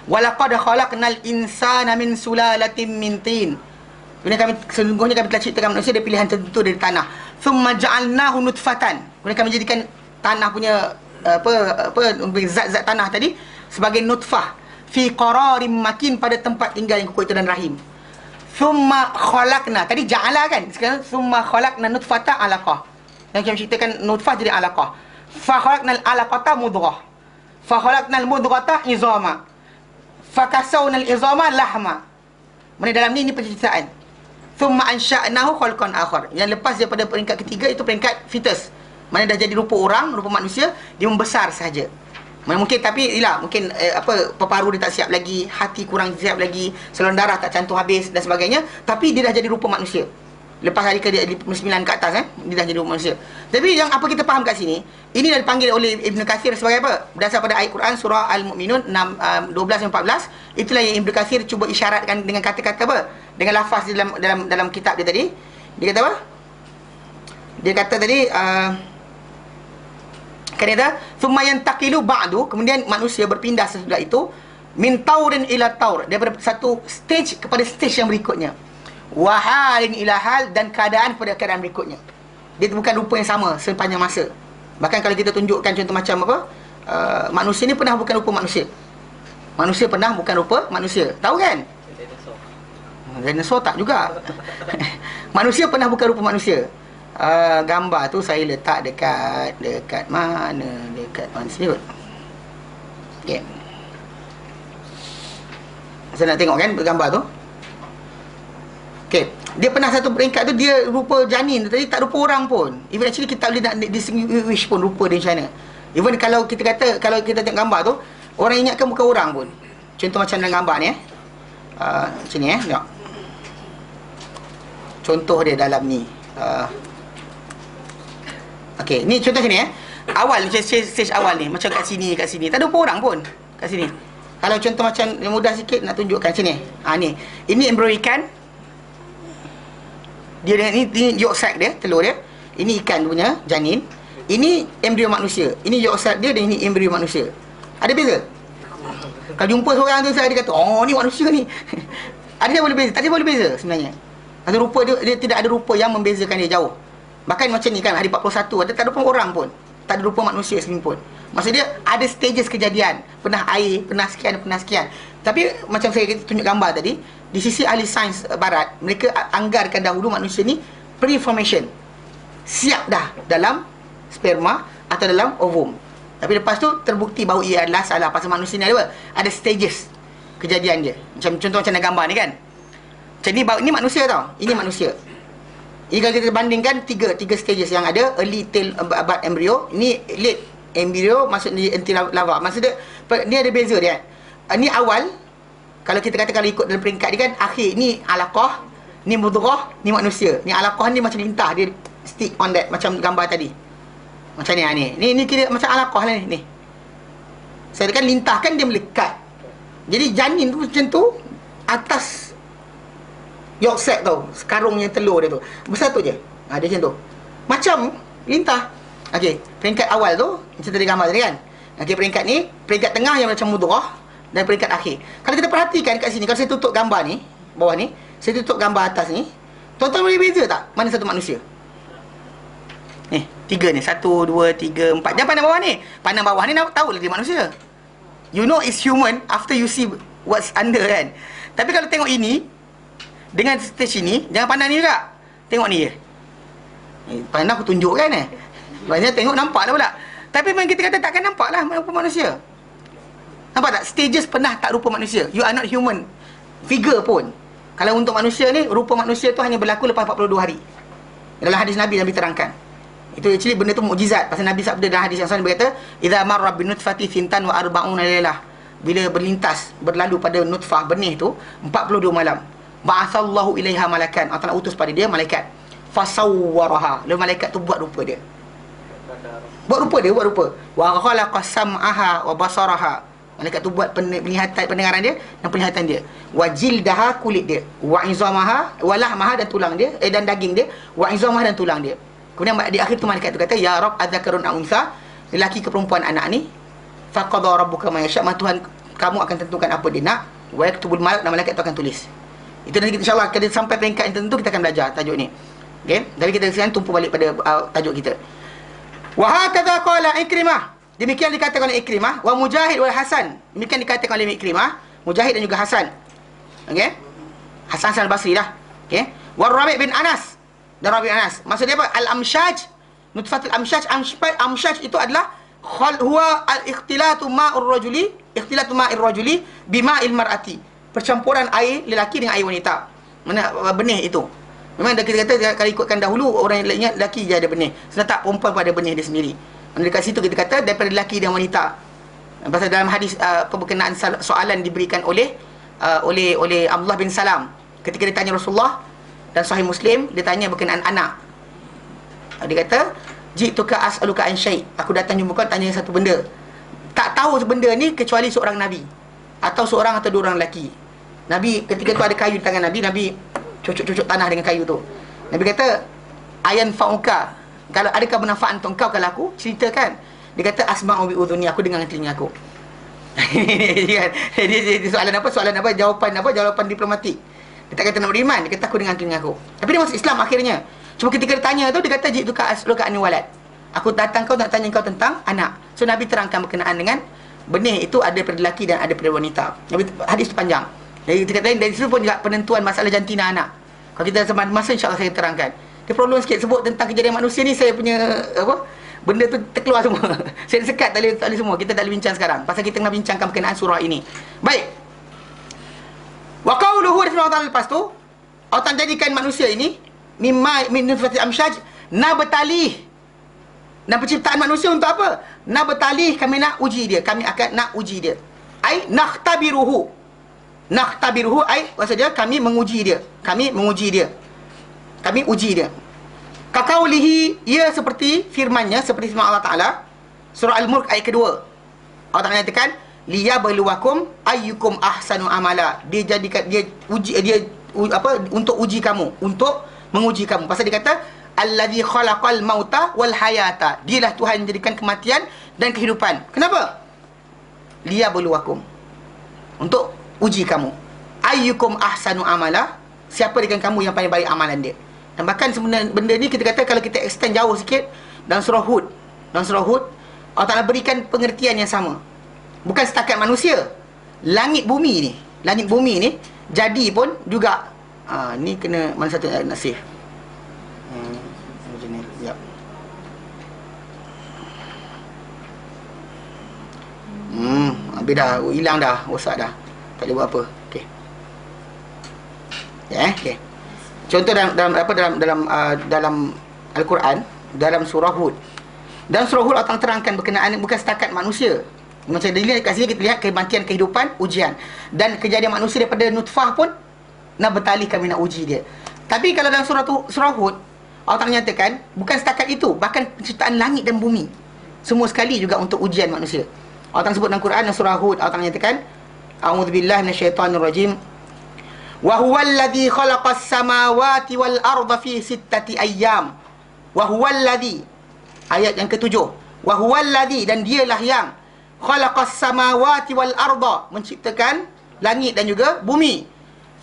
walaqad khalaqnal insana min sulalatin min tin. Sesungguhnya kami telah ciptakan manusia dari pilihan tertentu dari tanah. Thumma ja'alnahu nutfatan. Kemudian kami jadikan tanah punya zat-zat tanah tadi sebagai nutfah fi qararim makin, pada tempat tinggal yang kukuh itu dan rahim. Thumma khalaqna, tadi ja'ala kan, sekarang thumma khalaqna nutfata alaqah. Yang kami ceritakan nutfah jadi alaqah. Fa khalaqnal alaqata mudghah. Fa khalaqnal mudghata izama. Fa kasawnal izama lahma. Mana dalam ni penciptaan. Thumma ansha'nahu khalqan akhar. Yang lepas daripada peringkat ketiga itu peringkat fetus. Mana dah jadi rupa orang, rupa manusia, dia membesar sahaja. Mana mungkin tapi mungkin paru dia tak siap lagi, hati kurang siap lagi, saluran darah tak cantum habis dan sebagainya, tapi dia dah jadi rupa manusia. Lepas hari ke-9 ke atas dia dah jadi rupa manusia. Tapi yang apa kita faham kat sini, ini dah dipanggil oleh Ibn Kathir sebagai apa? Berdasar pada ayat Quran surah Al-Mu'minun 12 dan 14. Itulah yang Ibn Kathir cuba isyaratkan dengan kata-kata apa? Dengan lafaz dalam kitab dia tadi. Dia kata apa? Dia kata tadi kata thumma yantaqilu ba'du, kemudian manusia berpindah sesudah itu min taurin ila taur, daripada satu stage kepada stage yang berikutnya, wa halin ila hal, dan keadaan pada keadaan berikutnya. Dia bukan rupa yang sama sepanjang masa. Bahkan kalau kita tunjukkan contoh macam apa, manusia ni pernah bukan rupa manusia. Manusia pernah bukan rupa manusia. Tahu kan? Dinosaur tak juga. Manusia pernah bukan rupa manusia. Gambar tu saya letak dekat mana? Dekat mana sini kot. Okey. Saya nak tengok kan gambar tu. Okey, dia pernah satu peringkat tu dia rupa janin tadi, tak rupa orang pun. Even actually kita boleh nak distinguish pun rupa dia macam mana. Even kalau kita kata, kalau kita tengok gambar tu, orang ingatkan bukan orang pun. Contoh macam dalam gambar ni macam ni tengok. Contoh dia dalam ni. Okey, ni contoh sini awal stage awal ni macam kat sini tak ada orang pun kat sini. Kalau contoh macam mudah sikit nak tunjukkan sini. Ni. Ini embrio ikan. Dia ni yolk sac dia, telur dia. Ini ikan punya janin. Ini embrio manusia. Ini yolk sac dia dan ini embrio manusia. Ada beza? Kalau jumpa seorang tu saya dia kata, "Oh, ni manusia ni." Ada dia boleh beza? Tak ada boleh beza sebenarnya. Ada rupa dia tidak ada rupa yang membezakan dia jauh. Bahkan macam ni kan hari 41 ada tak ada rupa orang pun. Tak ada rupa manusia sekalipun. Maksud dia ada stages kejadian. Pernah air, pernah sekian. Tapi macam saya tunjuk gambar tadi, di sisi ahli sains barat, mereka anggarkan dahulu manusia ni pre-formation. Siap dah dalam sperma atau dalam ovum. Tapi lepas tu terbukti bahawa ia adalah salah. Pasal manusia ni ada apa? Ada stages kejadian dia. Macam contoh macam dalam gambar ni kan. Macam ni manusia tau. Ini manusia. Ini kalau kita bandingkan tiga stages yang ada, early tail bud embryo, ini late embryo masuk di anti larva. Maksud dia ni ada beza dia. Ni awal, kalau kita kata kalau ikut dalam peringkat ni kan, akhir ni alaqah, ni mudghah, ni manusia. Ni alaqah ni macam lintah, dia stick on that macam gambar tadi. Macam ni ni kira macam alaqah lah ni. Saya kan lintah kan dia melekat. Jadi janin tu macam tu atas yolk sac tau, sekarungnya telur dia tu. Bersatu je. Dia macam tu. Macam lintah. Okey, peringkat awal tu macam tadi gambar tadi kan. Okey, peringkat ni, peringkat tengah yang macam mudghah dan peringkat akhir. Kalau kita perhatikan kat sini, kalau saya tutup gambar ni, bawah ni, saya tutup gambar atas ni, tuan-tuan boleh beza tak mana satu manusia? Ni, 3 ni. 1 2 3 4. Jangan pandang bawah ni. Pandang bawah ni nak tahu lah dia manusia. You know it's human after you see what's under kan. Tapi kalau tengok ini dengan stage ini, jangan pandang ni juga. Tengok ni je. Pandang aku tunjuk kan Banyak tengok nampak dah pula. Tapi memang kita kata takkan nampak lah rupa manusia. Nampak tak? Stages pernah tak rupa manusia. You are not human figure pun. Kalau untuk manusia ni, rupa manusia tu hanya berlaku lepas 42 hari. Dalam hadis Nabi terangkan. Itu actually benda tu mukjizat. Pasal Nabi sabda dalam hadis yang sahih berkata, "Idza marra bin nutfati thintan wa arba'una lailah." Bila berlintas, berlalu pada nutfah benih tu 42 malam. Ba'athallahu ilaiha malakan. Allah Ta'ala utus pada dia malaikat. Fasawwaraha. Lalu malaikat tu buat rupa dia. Buat rupa. Wa khalaqa sam'aha wa basaraha. Malaikat tu buat pendengaran dia dan penglihatan dia. Wa jildaha, kulit dia. Wa izamaha, wa lahmaha, dan tulang dia, dan daging dia. Wa izamaha, dan tulang dia. Kemudian di akhir tu malaikat tu kata, "Ya Rabb, adzakarun aw untha?" Lelaki ke perempuan anak ni. Faqada rabbuka ma yasha'. Tuhan kamu akan tentukan apa dia nak. Wa yaktubul malak, dan malaikat tu akan tulis. Itu nanti insya-Allah kalau sampai peringkat yang tertentu kita akan belajar tajuk ni. Okey, tapi kita sekarang tumpu balik pada tajuk kita. Wa hakadha qala Ikrimah. Demikian dikatakan oleh Ikrimah, wa Mujahid wal Hasan. Demikian dikatakan oleh Ikrimah, Mujahid dan juga Hasan. Okey? Hasan al-Basri lah. Okey? Wa Rabi' bin Anas. Dan Rabi' bin Anas. Maksud dia apa? Al-amshaj, nutfatul amshaj. Amshaj itu adalah huwa al-ikhtilatu ma'ur rajuli, ikhtilatu ma'ir rajuli bima'il mar'ati. Percampuran air lelaki dengan air wanita. Mana benih itu. Memang kita kata kalau ikutkan dahulu orang yang ingat lelaki je ada benih. Sebenarnya tak, perempuan pun ada benih dia sendiri. Dekat situ kita kata daripada lelaki dan wanita. Pasal dalam hadis berkenaan soalan diberikan oleh Abdullah bin Salam ketika dia tanya Rasulullah, dan Sahih Muslim dia tanya berkenaan anak. Dia kata, "Ji'tuka as'aluka an syai'." Aku datang jumpa kau tanya satu benda. Tak tahu benda ni kecuali seorang nabi atau seorang atau dua orang lelaki. Nabi ketika tu ada kayu di tangan Nabi cucuk tanah dengan kayu tu. Nabi kata, "Ayan fa'uka." Kalau adakah bermanfaat untuk kau kalau aku ceritakan? Dia kata, "Asma'u bi udhuni." Aku dengar dengan telinga aku. Dia soalan apa? Jawapan diplomatik. Dia tak kata nak beriman, dia kata aku dengan telinga aku. Tapi dia masuk Islam akhirnya. Cuma ketika dia tanya tu, dia kata, "Ji'tuka as'aluka an walad." Aku datang kau nak tanya kau tentang anak. So Nabi terangkan berkenaan dengan benih itu ada pada lelaki dan ada pada wanita. Nabi hadis tu panjang. Jadi kita kata dari situ pun juga penentuan masalah jantina anak. Kalau kita sama masa insya-Allah saya terangkan. Dia perlu sikit sebut tentang kejadian manusia ni, saya punya benda tu terkeluar semua. Saya sekat tak boleh semua. Kita tak boleh bincang sekarang pasal kita tengah bincangkan berkenaan surah ini. Baik. Wa qauluhu Allah lepas tu Allah Ta'ala jadikan manusia ini mimma min nutfati amsyaj nabtalih. Dan penciptaan manusia untuk apa? Nabtalih, kami nak uji dia, kami akan nak uji dia. Ai nakhtabiruhu. Nakhtabiruhu ai maksudnya kami menguji dia. Kami menguji dia. Kami uji dia. Kakaulihi, ia seperti firman-Nya, seperti firman Allah Ta'ala surah Al-Mulk ayat kedua. Allah Ta'ala nyatakan liyabluwakum ayyukum ahsanu amala. Dia jadikan dia uji dia untuk uji kamu, untuk menguji kamu. Pasal dia kata allazi khalaqal mauta wal hayata. Dialah Tuhan yang jadikan kematian dan kehidupan. Kenapa? Liyabluwakum, untuk uji kamu. Ayyukum ahsanu amala, siapa dengan kamu yang paling baik amalan dia. Dan bahkan sebenarnya benda ni kita kata kalau kita extend jauh sikit dalam surah Hud. Dalam surah Hud Allah Ta'ala berikan pengertian yang sama. Bukan setakat manusia, langit bumi ni jadi pun juga ni kena mana satu ayat nak save. Macam ni. Sekejap. Habis dah, hilang dah, rosak dah. Tak boleh buat apa. Okey. Ya, okey. Contoh dalam Al-Quran, dalam surah Hud. Dalam surah Hud Allah terangkan berkenaan bukan setakat manusia. Macam kat sini kita lihat kematian, kehidupan, ujian. Dan kejadian manusia daripada nutfah pun nak bertalih, kami nak uji dia. Tapi kalau dalam surah Hud Allah Ta'ala nyatakan bukan setakat itu, bahkan penciptaan langit dan bumi semua sekali juga untuk ujian manusia. Allah Ta'ala sebut dalam Quran dalam surah Hud, Allah Ta'ala nyatakan a'udzubillahi minasyaitonirrajim wa huwallazi khalaqas samawati wal arda fi sittati ayyam. Wa huwallazi, ayat yang ketujuh, wa huwallazi, dan dialah yang khalaqas samawati wal arda, menciptakan langit dan juga bumi,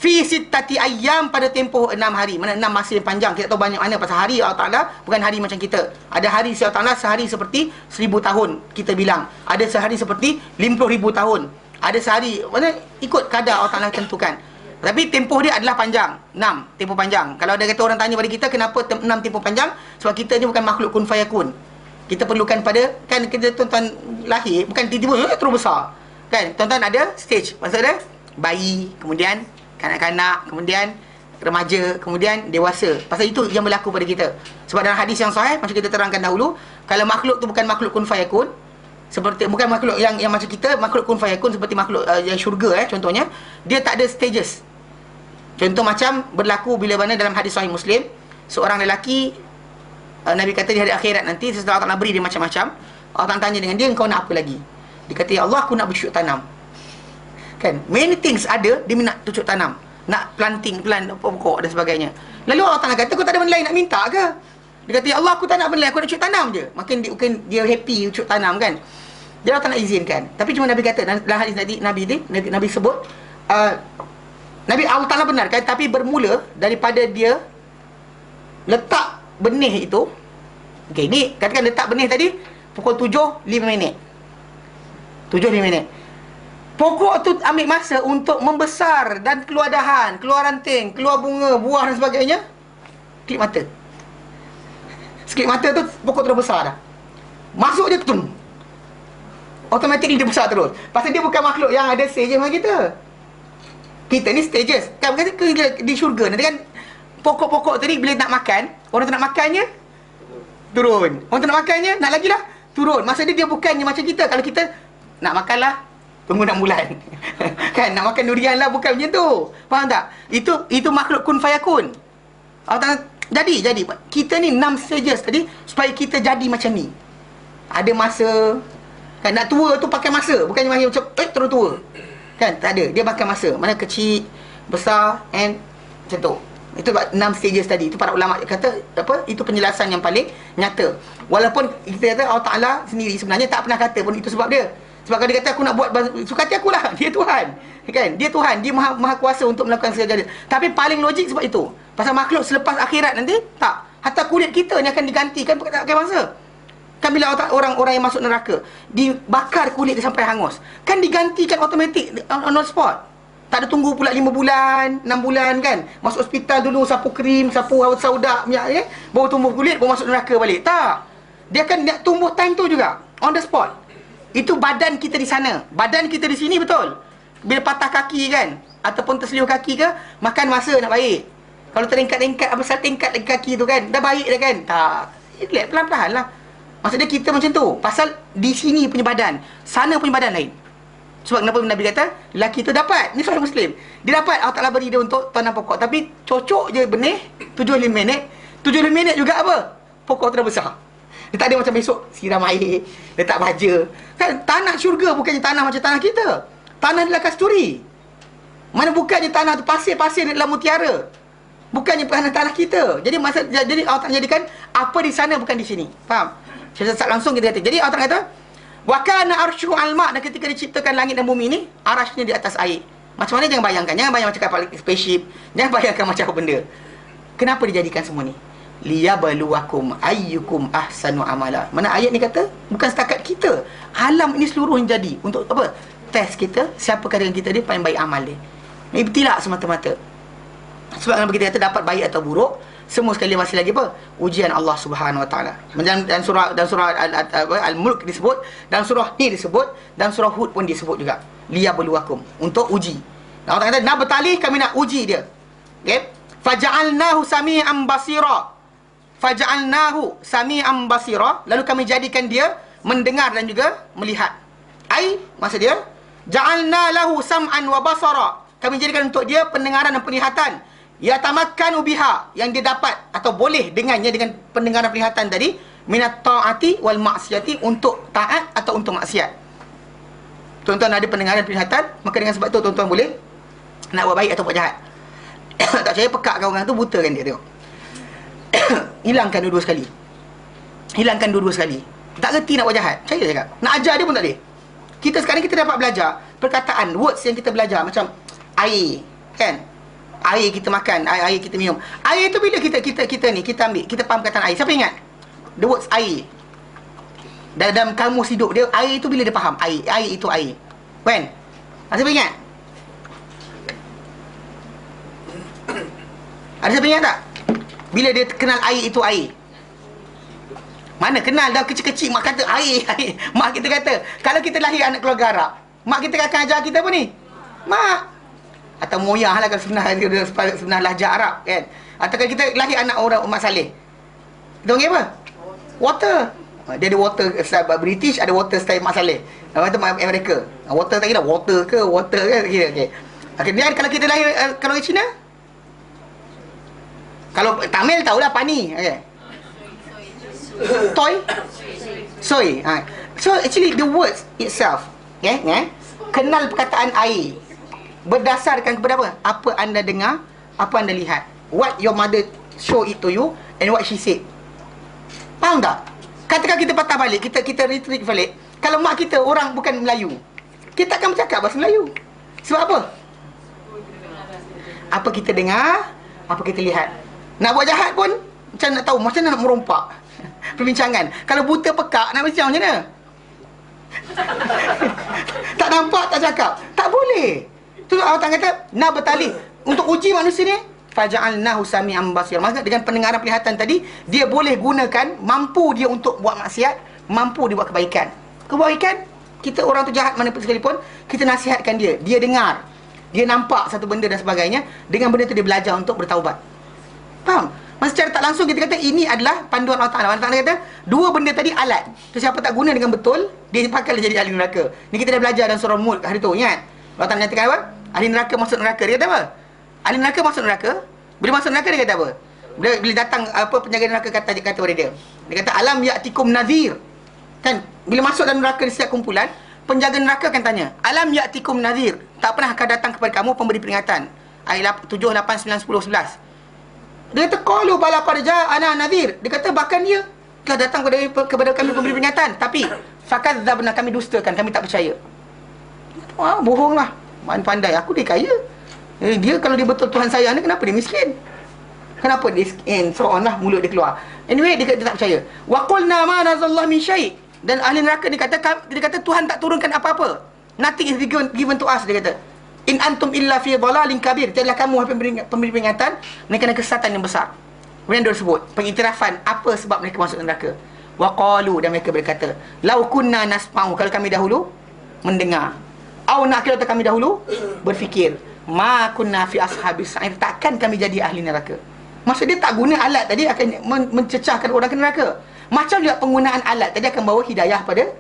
fi sittati ayyam, pada tempoh 6 hari. Mana 6 masa yang panjang, kita tahu banyak mana. Pasal hari Allah Ta'ala bukan hari macam kita. Ada hari Allah Ta'ala sehari seperti 1000 tahun kita bilang. Ada sehari seperti 50,000 tahun. Ada sehari mana ikut kadar Allah Ta'ala tentukan. Tapi tempoh dia adalah panjang. 6 tempoh panjang. Kalau ada kata orang tanya pada kita kenapa 6 tempoh panjang, sebab kita ni bukan makhluk kun fayakun. Kita perlukan pada, kan kita tuan-tuan lahir bukan tiba-tiba terus besar. Kan tuan-tuan ada stage. Maksudnya bayi, kemudian kanak-kanak, kemudian remaja, kemudian dewasa. Pasal itu yang berlaku pada kita. Sebab dalam hadis yang sahih macam kita terangkan dahulu, kalau makhluk tu bukan makhluk kun fayakun, seperti bukan makhluk yang macam kita, makhluk kun fayakun seperti makhluk yang syurga contohnya, dia tak ada stages. Contoh macam berlaku bila mana dalam hadis sahih Muslim, seorang lelaki, Nabi kata di hari akhirat nanti setelah Allah Ta'ala beri dia macam-macam, Allah Ta'ala tanya dengan dia, engkau nak apa lagi? Dia kata, ya Allah, aku nak bercocok tanam. Kan, many things ada, dia nak cocok tanam, nak planting, plant pokok dan sebagainya. Lalu Allah Ta'ala kata, kau tak ada benda lain nak minta ke? Dia kata, ya Allah, aku tak nak benda lain, aku nak cocok tanam je. Makin dia happy cocok tanam kan. Dia Allah Ta'ala izinkan. Tapi cuma Nabi kata, dalam hadis tadi Nabi sebut, Nabi Allah Ta'ala benarkan, tapi bermula daripada dia letak benih itu. Okey, ni katakan letak benih tadi pukul 7:05. 7:05. Pokok tu ambil masa untuk membesar dan keluar dahan, keluar ranting, keluar bunga, buah dan sebagainya. Klip mata. Sekip mata tu pokok terus besar dah. Masuk dia tum. Automatically dia besar terus. Pasal dia bukan makhluk yang ada stage macam kita. Kita ni stages. Kan di syurga nanti kan pokok-pokok tadi bila nak makan, orang tu nak makannya turun. Orang tu nak makannya nak lagi lah turun. Maksudnya dia bukannya macam kita. Kalau kita nak makanlah tunggu 6 bulan. Kan nak makan durian lah, bukan macam tu. Faham tak? Itu makhluk kun fayakun. Jadi kita ni 6 stages tadi supaya kita jadi macam ni. Ada masa. Kan nak tua tu pakai masa, bukannya macam terus tua. Kan tak ada, dia pakai masa. Mana kecil, besar and macam tu. Itu 6 stages tadi. Itu para ulama kata apa? Itu penjelasan yang paling nyata. Walaupun kita kata Allah Ta'ala sendiri sebenarnya tak pernah kata pun itu sebab dia. Sebab kalau dia kata aku nak buat suka hati akulah, dia Tuhan. Kan? Dia Tuhan, dia maha kuasa untuk melakukan segala. Tapi paling logik sebab itu. Pasal makhluk selepas akhirat nanti tak. Hatta kulit kita ni akan digantikan pakai masa. Kan bila orang-orang yang masuk neraka dibakar kulit dia sampai hangus, kan digantikan automatik on spot. Tak ada tunggu pula 5 bulan, 6 bulan kan. Masuk hospital dulu, sapu krim, sapu saudak minyak baru tumbuh kulit, baru masuk neraka balik. Tak. Dia akan nak tumbuh time tu juga, on the spot. Itu badan kita di sana. Badan kita di sini betul. bila patah kaki kan, ataupun terselioh kaki ke, makan masa nak baik. Kalau teringkat-ringkat, apa pasal tingkat lagi kaki tu kan, dah baik dah kan? Tak. Relax, pelan-pelan lah. Maksudnya kita macam tu. Pasal di sini punya badan, sana punya badan lain. Sebab kenapa Nabi kata, lelaki tu dapat. Ni seorang Muslim. Dia dapat, Allah Ta'ala beri dia untuk tanam pokok. Tapi cocok je benih, 75 minit. 75 minit juga apa? Pokok tu dah besar. Dia tak ada macam besok siram air, letak baja. Kan tanah syurga bukannya tanah macam tanah kita. Tanah adalah kasturi. Mana bukannya tanah tu pasir-pasir dalam mutiara. Bukannya tanah kita. Jadi jadi Allah Ta'ala jadikan apa di sana bukan di sini. Faham? Saya tak langsung kita kata. Jadi Allah Ta'ala kata, wa kana arsyu al-ma', dan ketika diciptakan langit dan bumi ni, arasnya di atas air. Macam mana jangan bayangkan. Jangan bayangkan macam kapal spaceship. Jangan bayangkan macam apa benda. Kenapa dijadikan semua ni? Liyabluwakum ayyukum ahsanu amala. Mana ayat ni kata bukan setakat kita, alam ini seluruh yang jadi untuk apa? Test kita, siapakah dengan kita dia paling baik amal dia. Ibtila semata-mata. Sebab kenapa kita kata dapat baik atau buruk, semua sekali masih lagi apa? Ujian Allah Subhanahu Wa Taala. Dan surah Al-Mulk disebut, dan surah ni disebut, dan surah Hud pun disebut juga. Liyabluwakum, untuk uji. Allah kata nak bertalih, kami nak uji dia. Okey? Faja'alnahu sami'an basira. Faja'alnahu sami'an basira, lalu kami jadikan dia mendengar dan juga melihat. Ai, maksud dia, ja'alna lahu sam'an wa basara, kami jadikan untuk dia pendengaran dan penglihatan. Yatamakkanu biha, yang dia dapat atau boleh dengannya, dengan pendengaran dan penglihatan tadi, minat ta'ati wal maksiati, untuk taat atau untuk maksiat. Tuan-tuan ada pendengaran dan penglihatan, maka dengan sebab tu tuan-tuan boleh nak buat baik atau buat jahat. Tak percaya, pekakkan orang tu, butakan dia, tengok. Hilangkan dua-dua sekali. Hilangkan dua-dua sekali. Tak reti nak buat jahat, percaya cakap. Nak ajar dia pun tak boleh. Kita sekarang kita dapat belajar perkataan, words yang kita belajar. Macam air, kan? Air kita makan, air kita minum. Air tu bila kita ambil, kita faham perkataan air. Siapa ingat? The words air. Dalam kamus hidup dia, air tu bila dia faham, air itu air. Kan? Siapa ingat? Ada siapa ingat tak? Bila dia kenal air itu air. Mana kenal dah kecil-kecil, mak kata air. Mak kita kata, kalau kita lahir anak keluarga Arab, mak kita akan ajar kita apa ni? Mak. Atau moyah lah kalau sebenar lahjah Arab, kan? Atau kalau kita lahir anak orang Mak Saleh, kita panggil apa? Water. Dia ada water style British, ada water style Mak Saleh. Lepas tu Amerika, water tak kira, water ke okay. Kemudian kalau kita lahir kalau orang Cina, kalau Tamil tahulah pani, okay. Toy, soy. So actually the words itself, kenal perkataan air berdasarkan kepada apa? Apa anda dengar, apa anda lihat. What your mother show it to you and what she said. Faham tak? Katakan kita patah balik, kita retreat balik. Kalau mak kita orang bukan Melayu, kita akan bercakap bahasa Melayu. Sebab apa? Apa kita dengar, apa kita lihat. Nak buat jahat pun macam nak tahu, macam mana nak merompak perbincangan. Kalau buta pekak, nak bincang macam mana? Tak nampak, tak cakap, tak boleh. Tu Allah Ta'ala kata, nak bertalih untuk uji manusia ni. Faja'alnahu sami'an basira. Maksudnya dengan pendengaran penglihatan tadi, dia boleh gunakan, mampu dia untuk buat maksiat, mampu dia buat kebaikan. Kebaikan, kita orang tu jahat mana pun sekalipun, kita nasihatkan dia, dia dengar, dia nampak satu benda dan sebagainya. Dengan benda tu dia belajar untuk bertaubat. Faham? Masa secara tak langsung kita kata ini adalah panduan Allah Ta'ala. Allah Ta'ala kata dua benda tadi alat. So siapa tak guna dengan betul, dia pakai jadi ahli neraka. Ni kita dah belajar dalam surah Mulk hari tu, ingat? Allah Ta'ala nyatakan apa? Ahli neraka masuk neraka. Dia kata apa? Ahli neraka masuk neraka. Bila masuk neraka dia kata apa? Bila datang apa penjaga neraka kata pada dia. Dia kata alam ya'tikum nadhir. Kan? Bila masuk dalam neraka di setiap kumpulan, penjaga neraka akan tanya, alam ya'tikum nadhir. Tak pernah akan datang kepada kamu pemberi peringatan. Ayat 7, 8, 9, 10, 11. Dia kata qalu bala qad ja'ana nadhir. Dia kata bahkan dia telah datang kepada kami pemberi peringatan, tapi fakadzabna, kami dustakan, kami tak percaya. Wah, bohonglah. Man pandai, aku dia kaya. Dia kalau dia betul Tuhan sayang ni, kenapa dia miskin? Kenapa dia miskin? So on lah mulut dia keluar. Anyway, dia tak percaya. Wa qulna ma nazallahu min syai'. Dan ahli neraka dia kata Tuhan tak turunkan apa-apa. Nothing is given to us, dia kata. In antum illa fi dhalalin kabir. Tiadalah kamu pemberi peringatan, mereka kena kesesatan yang besar. Kemudian dia sebut pengiktirafan apa sebab mereka masuk neraka. Wa qalu, dan mereka berkata, lau kunna nasma'u, kalau kami dahulu mendengar, Au naqilah, atau kami dahulu berfikir, ma kunna fi ashabis sa'ir, takkan kami jadi ahli neraka. Maksud dia tak guna alat tadi akan mencecahkan orang ke neraka. Macam juga penggunaan alat tadi akan bawa hidayah pada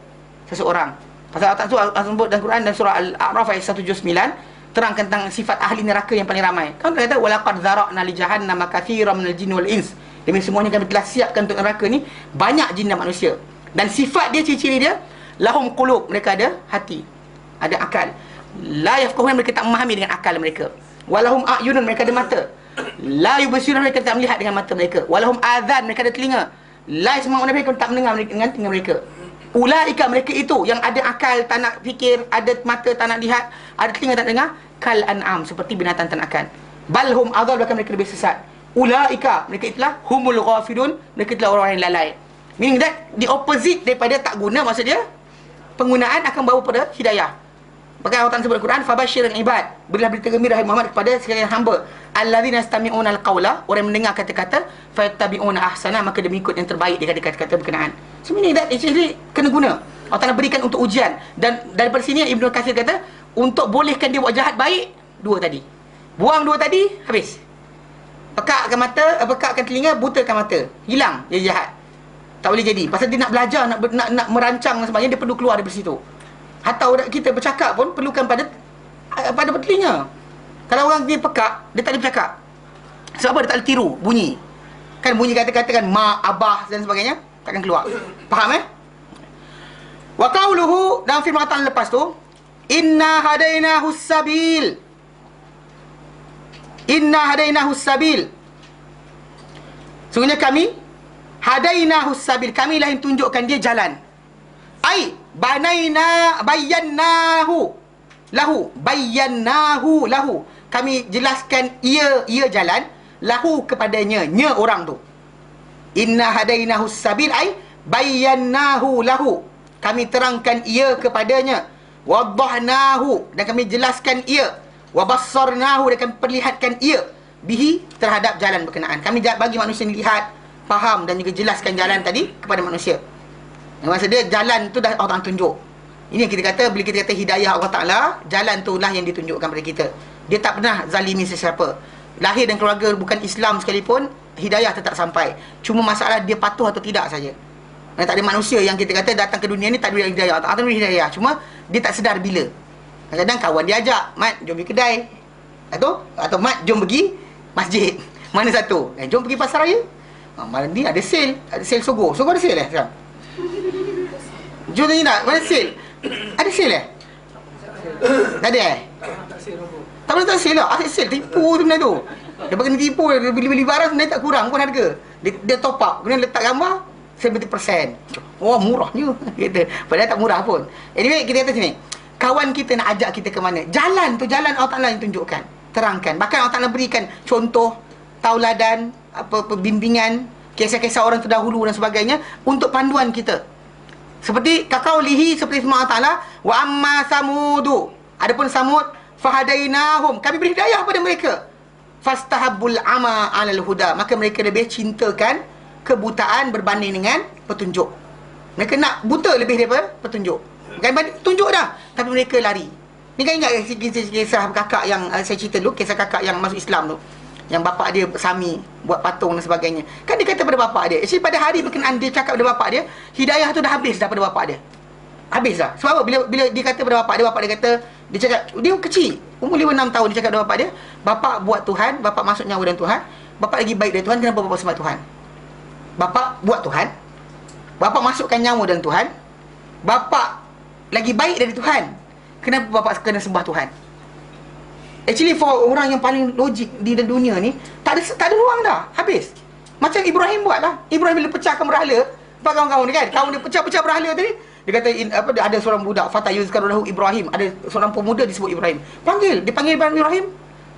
seseorang. Pasal Allah sebut dalam Quran dan surah Al-A'raf ayat 179, terangkan tentang sifat ahli neraka yang paling ramai. Kan kata walaqad zara'na li jahannama katsiran minal jinni wal ins. Demi semuanya kami telah siapkan untuk neraka ni banyak jin dan manusia. Dan sifat dia, ciri-ciri dia, lahum qulub, mereka ada hati, ada akal. La yafqahuna, mereka tak memahami dengan akal mereka. Walahum a'yunun, mereka ada mata. La yubsiruna, mereka tak melihat dengan mata mereka. Walahum adhan, mereka ada telinga. La yasma'una, mereka tak mendengar dengan telinga mereka. Ulaika, mereka itu yang ada akal, tak nak fikir, ada mata, tak nak lihat, ada telinga, tak dengar, kal an'am, seperti binatang tak nak makan. Balhum adhal, bahkan mereka lebih sesat. Ulaika, mereka itulah humul ghafilun, mereka itulah orang-orang yang lalai. Meaning that the opposite daripada tak guna, maksud dia penggunaan akan bawa pada hidayah. Bahkan Allah Ta'ala sebut Al-Quran, fabashshiril ibad, berilah berita gembira hai Muhammad kepada sekalian hamba, alladzina yastami'una al-qawla, orang yang mendengar kata-kata, fayattabi'una ahsana, maka dia mengikut yang terbaik daripada kata-kata berkenaan. So meaning that actually kena guna. Allah Ta'ala berikan untuk ujian. Dan daripada sini Ibnu Katsir kata, untuk bolehkan dia buat jahat baik, dua tadi. Buang dua tadi, habis. Pekakkan mata, pekakkan telinga, butakan mata, hilang dia jahat. Tak boleh jadi. Pasal dia nak belajar, nak merancang dan sebagainya, dia perlu keluar daripada situ. Hatta orang kita bercakap pun perlukan pada telinga. Kalau orang dia pekak, dia tak boleh bercakap. Sebab apa? Dia tak boleh tiru bunyi. Kan bunyi kata-kata kan ma, abah dan sebagainya, takkan keluar. Faham Wa qauluhu, dalam firman Allah lepas tu, inna hadainahus sabil. Inna hadainahus sabil. Sungguhnya kami hadainahus sabil, kamilah yang tunjukkan dia jalan. Ai bayannahu lahu, kami jelaskan ia jalan, lahu kepadanya, nya orang tu. Inna hadainahus sabil ai bayannahu lahu, kami terangkan ia kepadanya, wadahnahu, dan kami jelaskan ia, wabassarnahu, dan kami perlihatkan ia, bihi, terhadap jalan berkenaan. Kami bagi manusia ni lihat, faham dan juga jelaskan jalan tadi kepada manusia. Yang maksud dia jalan tu dah Allah Ta'ala tunjuk. Ini yang kita kata, bila kita kata hidayah Allah Ta'ala, jalan tu lah yang ditunjukkan kepada kita. Dia tak pernah zalimi sesiapa. Lahir dan keluarga bukan Islam sekalipun, hidayah tetap sampai. Cuma masalah dia patuh atau tidak saja. Dan tak ada manusia yang kita kata datang ke dunia ni tak ada hidayah. Tak ada hidayah, cuma dia tak sedar bila. Kadang-kadang kawan dia ajak, Mat, jom pergi kedai. Atau Mat, jom pergi masjid. Mana satu? Jom pergi pasar raya. Malam ni ada sale Sogo. Sogo ada sale sekarang? Jom tanya tak, mana sale? Ada sale tak ada tak boleh tak sale lah. Asyik sale, tipu tu benda tu. Dia kena tipu, dia beli barang sebenarnya tak kurang pun harga. Dia top up, kemudian letak gambar 70%. Wah, murahnya kata. Padahal tak murah pun. Anyway, kita kata sini, kawan kita nak ajak kita ke mana? Jalan tu, jalan Allah Ta'ala yang tunjukkan, terangkan. Bahkan Allah Ta'ala berikan contoh, tauladan, bimbingan, kisah-kisah orang terdahulu dan sebagainya untuk panduan kita. Seperti kakaulihi, seperti firman Allah Ta'ala, wa amma samudu, adapun Samud, fahadainahum, kami beri hidayah pada mereka, fastahabbul ama 'alal huda, maka mereka lebih cintakan kebutaan berbanding dengan petunjuk. Mereka nak buta lebih daripada petunjuk. Bukan petunjuk dah, tapi mereka lari. Ni kan ingat kisah kakak yang saya cerita dulu, kisah kakak yang masuk Islam tu, yang bapak dia sami buat patung dan sebagainya. Kan dia kata pada bapak dia, actually pada hari berkenaan dia cakap pada bapak dia, hidayah tu dah habis dah pada bapak dia. Habis dah. Sebab apa? Bila dia kata pada bapak dia kata, dia cakap, dia kecil, umur 5-6 tahun, dia cakap pada bapak dia, bapak buat Tuhan, bapak masuk nyawa dengan Tuhan, bapak lagi baik dari Tuhan, kenapa bapak sembah Tuhan? Bapak buat Tuhan, bapak masukkan nyawa dengan Tuhan, bapak lagi baik dari Tuhan, kenapa bapak kena sembah Tuhan? Actually for orang yang paling logik di dunia ni, tak ada ruang dah, habis. Macam Ibrahim buat lah. Ibrahim bila pecahkan berhala, apa kawan-kawan dia kan, kawan dia pecah berhala tadi, dia kata ada seorang budak, fata yuzkarulahu Ibrahim, ada seorang pemuda disebut Ibrahim, dipanggil Ibrahim,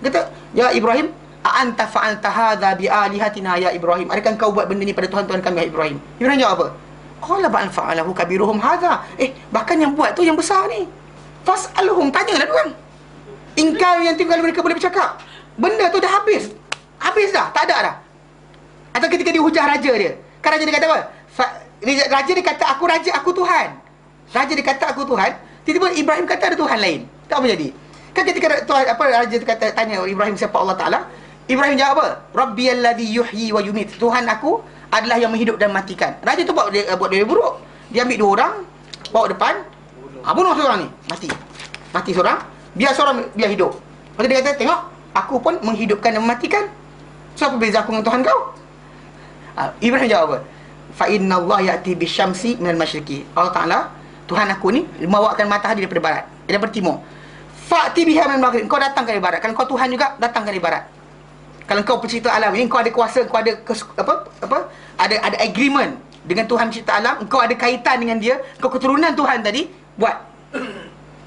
dia kata, ya Ibrahim, a'anta fa'alta hadha bi alihatina ya Ibrahim, adakah kau buat benda ni pada Tuhan-Tuhan kami ya Ibrahim? Ibrahim jawab apa? Qala ba'al fa'alahu kabiruhum hadha, bahkan yang buat tu yang besar ni, fas'aluhum, tanyalah diorang. Ingkar yang tinggal mereka boleh bercakap. Benda tu dah habis dah, tak ada dah. Atau ketika dia hujah raja dia, kan raja dia kata apa? Raja dia kata aku raja, aku Tuhan. Raja dia kata aku Tuhan. Tiba-tiba Ibrahim kata ada Tuhan lain. Tak apa jadi. Kan ketika Tuhan raja tu kata tanya Ibrahim siapa Allah Taala, Ibrahim jawab apa? Rabbiyalladzi yuhyi wa yumit. Tuhan aku adalah yang menghidup dan matikan. Raja tu buat dia buruk. Dia ambil 2 orang, bawa depan, bunuh seorang ni, mati seorang, biar seorang dia hidup. Lepas tu dia kata, tengok, aku pun menghidupkan dan mematikan. So apa beza aku dengan Tuhan kau? Ibrahim jawab apa? Fa innallaha ya'ti bisyamsi minal masyriqi. Allah Taala, Tuhan aku ni membawakan matahari daripada barat, daripada timur. Fa'ti biha minal maghrib. Kau datang dari barat. Kalau kau Tuhan juga, datang dari barat. Kalau kau pencipta alam ini, kau ada kuasa, kau ada ada agreement dengan Tuhan pencipta alam, kau ada kaitan dengan dia, kau keturunan Tuhan tadi, buat.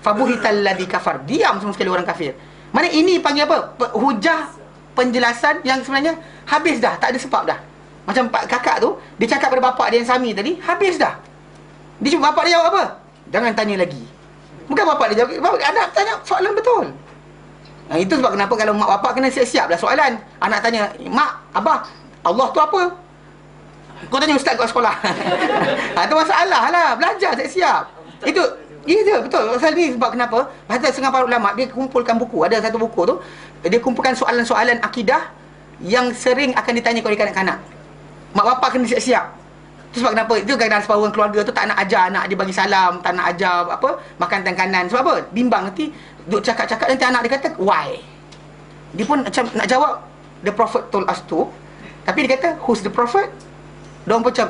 Fabuhital ladzi kafar. Diam semua sekali orang kafir. Mana ini panggil apa? Hujah penjelasan yang sebenarnya habis dah, tak ada sebab dah. Macam pak kakak tu, dia cakap pada bapak dia yang Sami tadi, habis dah. Dia cuma bapak dia jawab apa? Jangan tanya lagi. Bukan bapak dia jawab, anak tanya soalan betul. Itu sebab kenapa kalau mak bapak kena siap-siap lah soalan. Anak tanya, mak, abah, Allah tu apa? Kau tanya ustaz kat sekolah. Itu masalah lah, belajar siap-siap. Itu betul. Pasal ni sebab kenapa? Pasal setengah para ulama dia kumpulkan buku. Ada satu buku tu, dia kumpulkan soalan-soalan akidah yang sering akan ditanya oleh kanak-kanak. Mak bapak kena siap-siap. Itu sebab kenapa? Itu kadang-kadang separuh keluarga tu tak nak ajar anak dia bagi salam, tak nak ajar makan tangan kanan. Sebab apa? Bimbang nanti duk cakap-cakap, nanti anak dia kata why? Dia pun macam nak jawab the prophet told us to, tapi dia kata who's the prophet? Dia macam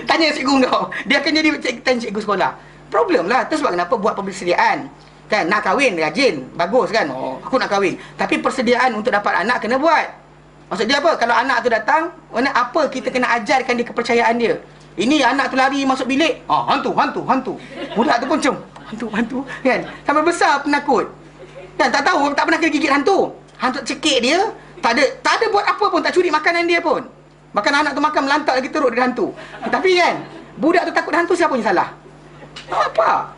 tanya cikgu kau. Dia akan jadi tanya cikgu sekolah. Problem lah. Itu sebab kenapa buat persediaan. Kan, nak kahwin, rajin, bagus kan. Aku nak kahwin. Tapi persediaan untuk dapat anak kena buat. Maksud dia apa? Kalau anak tu datang, apa kita kena ajarkan dia kepercayaan dia. Ini anak tu lari masuk bilik, hantu. Budak tu pun macam hantu kan. Sampai besar penakut. Kan, tak tahu, tak pernah kena gigit hantu. Hantu cekik dia, tak ada buat apa pun, tak curi makanan dia pun. Bahkan anak tu makan melantak lagi teruk dari hantu. Tapi kan, budak tu takut hantu, siapa yang salah? Apa?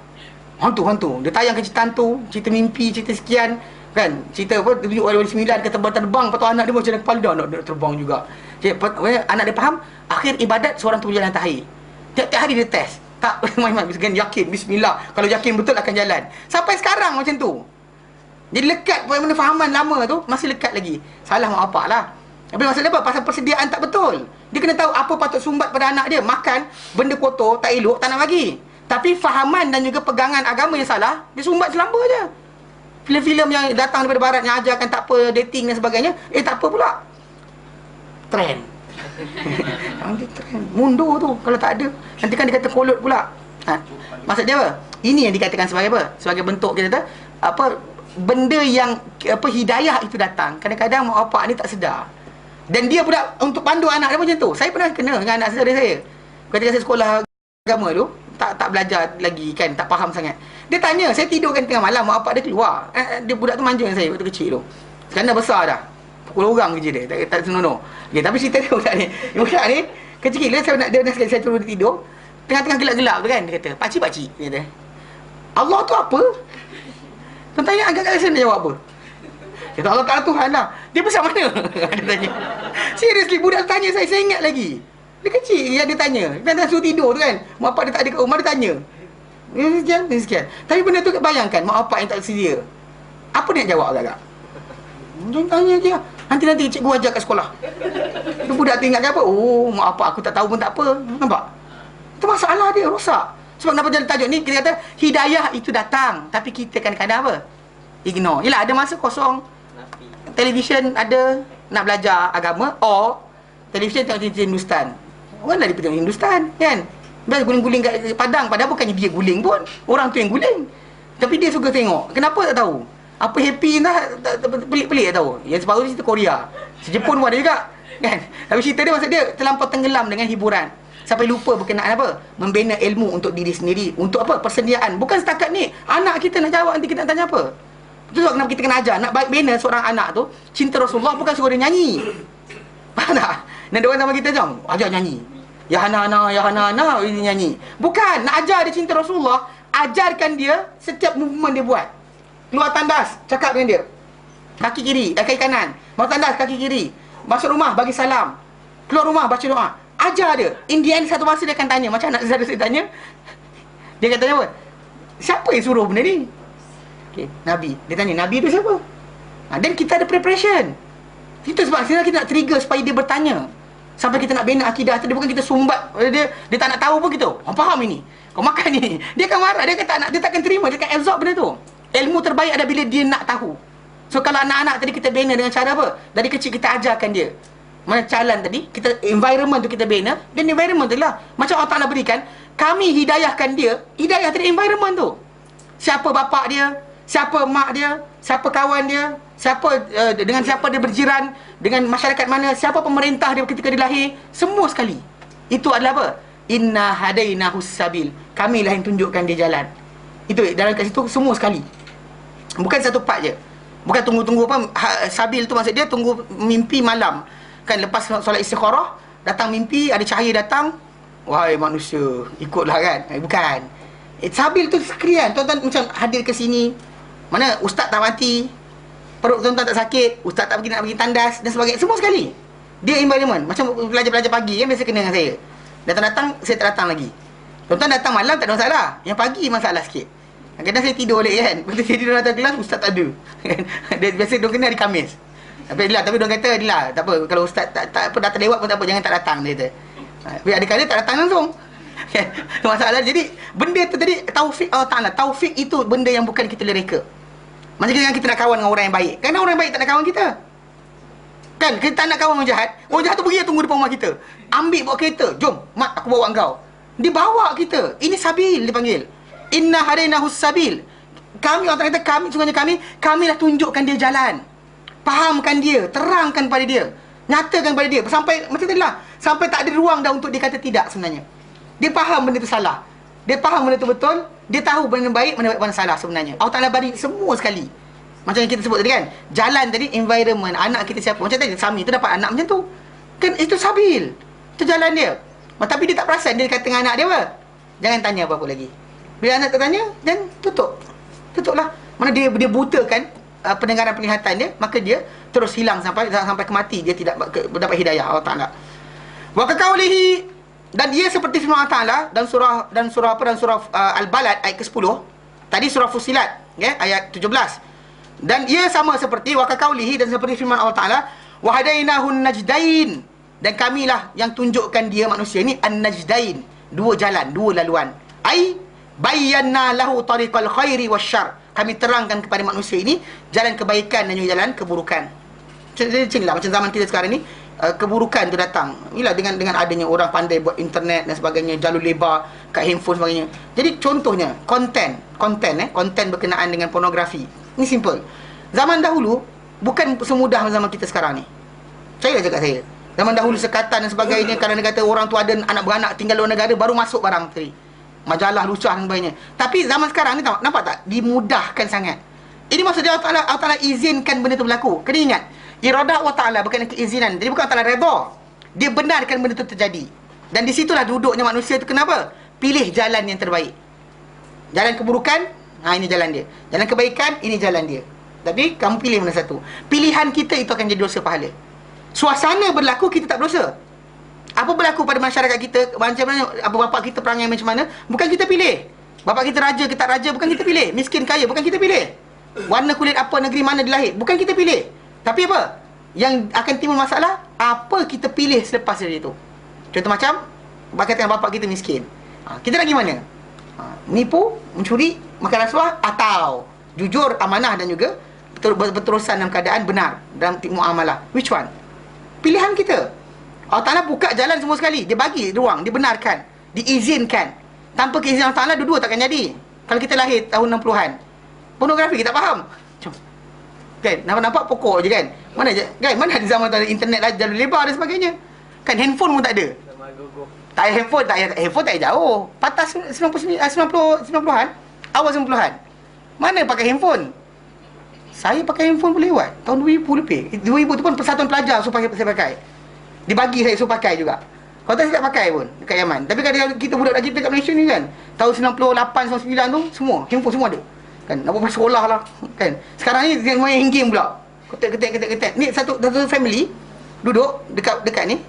Hantu. Dia tayangkan cerita hantu, cerita mimpi, cerita sekian. Kan, cerita apa, tunjuk orang 9 kata terbang, lepas tu anak dia macam kepala dah nak terbang juga. Anak dia faham, akhir ibadat seorang tu berjalan atas air. Tiap-tiap hari dia test. Tak main-main, yakin, bismillah. Kalau yakin betul akan jalan. Sampai sekarang macam tu. Jadi lekat, bagaimana fahaman lama tu masih lekat lagi. Salah mak bapak lah. Tapi masalah apa? Pasal persediaan tak betul. Dia kena tahu apa patut sumbat pada anak dia. Makan benda kotor, tak elok, tak nak bagi. Tapi fahaman dan juga pegangan agama yang salah, dia sumbat selamba je. Filem-filem yang datang daripada barat yang ajarkan tak apa, dating dan sebagainya, tak apa pula. Trend. Trend. Mundur tu kalau tak ada. Nanti kan dia kata kolot pula. Maksud dia apa? Ini yang dikatakan sebagai apa? Sebagai bentuk kita kata benda yang hidayah itu datang. Kadang-kadang mak bapak ni tak sedar. Dan dia pula untuk pandu anak dia macam tu. Saya pernah kena dengan anak saudara saya. Ketika saya sekolah agama tu, tak belajar lagi kan, tak faham sangat. Dia tanya, saya tidur kan tengah malam, mak bapak dia keluar. Dia budak tu manja dengan saya waktu kecil tu. Sekarang dah besar dah. Pukul orang kerja dia, tak senonoh. Okay, tapi cerita dia budak ni. Budak ni kecil dia sekali saya turun tidur, tengah-tengah gelap-gelap tu kan, dia kata, "Pakcik," dia kata. "Allah tu apa?" Tuan tanya agak-agak saya nak jawab apa? Kata Allah Ta'ala Tuhan lah. Dia besar mana? Dia tanya. Seriously, budak tanya saya ingat lagi. Dia kecil yang dia tanya. Dia suruh tidur tu kan. Mak bapak dia tak ada kat rumah, dia tanya. Ini sekian. Tapi benda tu bayangkan, mak bapak yang tak sedia. Apa dia nak jawab agak-agak? Jangan tanya je. Nanti cikgu ajar kat sekolah. Tu budak tu ingat apa? Mak bapak aku tak tahu pun tak apa. Nampak? Itu masalah dia, rosak. Sebab kenapa jadi tajuk ni, kita kata hidayah itu datang, tapi kita kadang-kadang apa? Ignore. Yelah, ada masa kosong, televisyen ada, nak belajar agama, televisyen tengok cerita Hindustan. Orang lari tengok Hindustan, kan? Biasa guling-guling kat padang, padahal bukannya dia guling pun, orang tu yang guling. Tapi dia suka tengok. Kenapa tak tahu? Apa happy dah, pelik-pelik tak tahu. Yang separuh cerita Korea. Jepun pun ada juga, kan? Tapi cerita dia, maksud dia terlampau tenggelam dengan hiburan. Sampai lupa berkenaan apa? Membina ilmu untuk diri sendiri. Untuk apa? Persediaan. Bukan setakat ni. Anak kita nak jawab, nanti kita nak tanya apa? Itu sebab kenapa kita kena ajar. Nak baik bina seorang anak tu, cinta Rasulullah bukan suruh dia nyanyi. Faham tak? Dan dia orang sama kita macam, ajar nyanyi. Ya Hana, dia nyanyi. Bukan. Nak ajar dia cinta Rasulullah, ajarkan dia setiap movement dia buat. Keluar tandas, cakap dengan dia. Kaki kiri, kaki kanan. Mau tandas, kaki kiri. Masuk rumah, bagi salam. Keluar rumah, baca doa. Ajar dia. In the end, satu masa dia akan tanya. Macam anak saudara saya tanya. Dia kata apa? Siapa yang suruh benda ni? Okay, Nabi. Dia tanya, Nabi tu siapa? Dan kita ada preparation. Itu sebab sebenarnya kita nak trigger supaya dia bertanya. Sampai kita nak bina akidah tu, dia bukan kita sumbat. Dia tak nak tahu pun kita. Faham ini? Kau makan ni. Dia akan marah. Dia takkan terima. Dia akan absorb benda tu. Ilmu terbaik ada bila dia nak tahu. So kalau anak-anak tadi kita bina dengan cara apa? Dari kecil kita ajarkan dia. Mana jalan tadi, kita environment tu kita bina. Dan environment tu lah. Macam Allah Ta'ala berikan, kami hidayahkan dia. Hidayah dari environment tu. Siapa bapak dia, siapa mak dia, siapa kawan dia, dengan siapa dia berjiran, dengan masyarakat mana, siapa pemerintah dia ketika dia lahir, semua sekali. Itu adalah apa? Inna hadainahus sabil. Kamilah yang tunjukkan dia jalan. Itu dalam kat situ semua sekali. Bukan satu part je. Bukan tunggu-tunggu apa, sabil tu maksud dia tunggu mimpi malam. Kan lepas solat istikharah, datang mimpi, ada cahaya datang, wahai manusia, ikutlah kan. Bukan. Sabil tu sekalian. Tuan-tuan macam hadir ke sini, mana ustaz tak mati, perut tuan-tuan tak sakit, ustaz tak nak pergi tandas dan sebagainya. Semua sekali. Dia environment. Macam pelajar-pelajar pagi kan biasa kena dengan saya. Datang-datang, saya tak datang lagi. Tuan-tuan datang malam tak ada masalah. Yang pagi masalah sikit. Kadang saya tidur balik kan. Lepas saya tidur datang kelas, ustaz tak ada. Dia biasa dia kena hari Khamis. Tapi dia kata, Adillah, tak apa. Kalau ustaz tak datang lewat pun tak apa. Jangan tak datang, dia kata. Tapi ada kali tak datang langsung. Masalah. Jadi, benda tu tadi, taufik Allah Ta'ala. Taufik itu benda yang bukan kita reka. Macam kita nak kawan dengan orang yang baik. Kerana orang yang baik tak nak kawan kita. Kan, kita tak nak kawan orang jahat. Orang jahat tu pergi tunggu depan rumah kita. Ambil bawa kereta. Jom, mat aku bawa engkau. Dia bawa kita. Ini sabil dipanggil. Inna hadainahus sabil. Kami, orang kata kami, sungguhnya kamilah tunjukkan dia jalan. Fahamkan dia, terangkan pada dia, nyatakan pada dia. Sampai, macam tadi lah, sampai tak ada ruang dah untuk dia kata tidak sebenarnya. Dia faham benda tu salah. Dia faham benda tu betul. Dia tahu benda baik, mana salah sebenarnya. Allah Ta'ala bagi semua sekali. Macam yang kita sebut tadi kan. Jalan tadi, environment, anak kita siapa. Macam tadi, Sami tu dapat anak macam tu. Kan itu sabil. Itu jalan dia. Tapi dia tak perasan dia kata dengan anak dia apa. Jangan tanya apa-apa lagi. Bila anak tertanya, dan tutup. Tutuplah. Mana dia butakan pendengaran penglihatan dia, maka dia terus hilang sampai ke mati. Dia tidak mendapat hidayah Allah Ta'ala. Wa kaqaulihi, dan dia seperti firman Allah Ta'ala dan surah Al-Balad ayat ke-10. Tadi surah Fussilat, ya, ayat 17. Dan ia sama seperti wa kaqaulihi, dan seperti firman Allah Ta'ala, wa hadainahun najdain, dan kamilah yang tunjukkan dia manusia ni an-najdain, dua jalan, dua laluan. Ai bayyana lahu tariqal khairi wasyarr. Kami terangkan kepada manusia ini jalan kebaikan dan juga jalan keburukan. Macam zaman kita sekarang ni, keburukan tu datang. Inilah dengan adanya orang pandai buat internet dan sebagainya, jalur lebar kat handphone sebagainya. Jadi contohnya konten berkenaan dengan pornografi. Ini simple. Zaman dahulu bukan semudah zaman kita sekarang ni. Saya dah cakap saya. Zaman dahulu sekatan dan sebagainya, kalau dia kata orang tu ada anak beranak tinggal luar negara, baru masuk barang tadi. Majalah lucah dan sebagainya. Tapi zaman sekarang ni nampak tak? Dimudahkan sangat. Ini maksudnya Allah Ta'ala izinkan benda tu berlaku. Kena ingat, iradah Allah Ta'ala bukan keizinan. Jadi bukan Allah Ta'ala redha. Dia benarkan benda tu terjadi. Dan di situlah duduknya manusia tu. Kenapa? Pilih jalan yang terbaik. Jalan keburukan, ini jalan dia. Jalan kebaikan, ini jalan dia. Tapi kamu pilih mana satu. Pilihan kita itu akan jadi dosa pahala. Suasana berlaku, kita tak berdosa. Apa berlaku pada masyarakat kita, macam mana, apa bapak kita perangai macam mana, bukan kita pilih. Bapak kita raja ke tak raja, bukan kita pilih. Miskin kaya, bukan kita pilih. Warna kulit apa, negeri mana dia lahir, bukan kita pilih. Tapi apa yang akan timbul masalah, apa kita pilih selepas dari itu. Contoh macam berkaitan bapak kita miskin, kita nak pergi mana? Nipu, mencuri, makan rasuah, atau jujur, amanah dan juga berterusan dalam keadaan benar dalam muamalah. Which one? Pilihan kita. Allah Ta'ala buka jalan semua sekali. Dia bagi ruang, dia benarkan, diizinkan. Tanpa keizinan Allah Ta'ala, dua-dua takkan jadi. Kalau kita lahir tahun 60-an, pornografi kita faham. Kan, nampak pokok je kan. Mana di zaman internet lah, jalur lebar dan sebagainya. Kan handphone pun tak ada. Tak ada handphone, handphone tak ada jauh. Patah 90-an, awal 90-an. Mana pakai handphone? Saya pakai handphone pun lewat tahun 2000 lebih. 2000 tu pun Persatuan Pelajar supaya saya pakai. Dibagi saya suruh pakai juga. Kalau tak saya tak pakai pun dekat Yaman. Tapi kalau kita budak kita kat Malaysia ni kan, tahun 98, 99 tu semua handphone semua ada. Kan nak buat sekolah lah kan. Sekarang ni dia main game pula. Ketek. Ni satu family duduk dekat ni.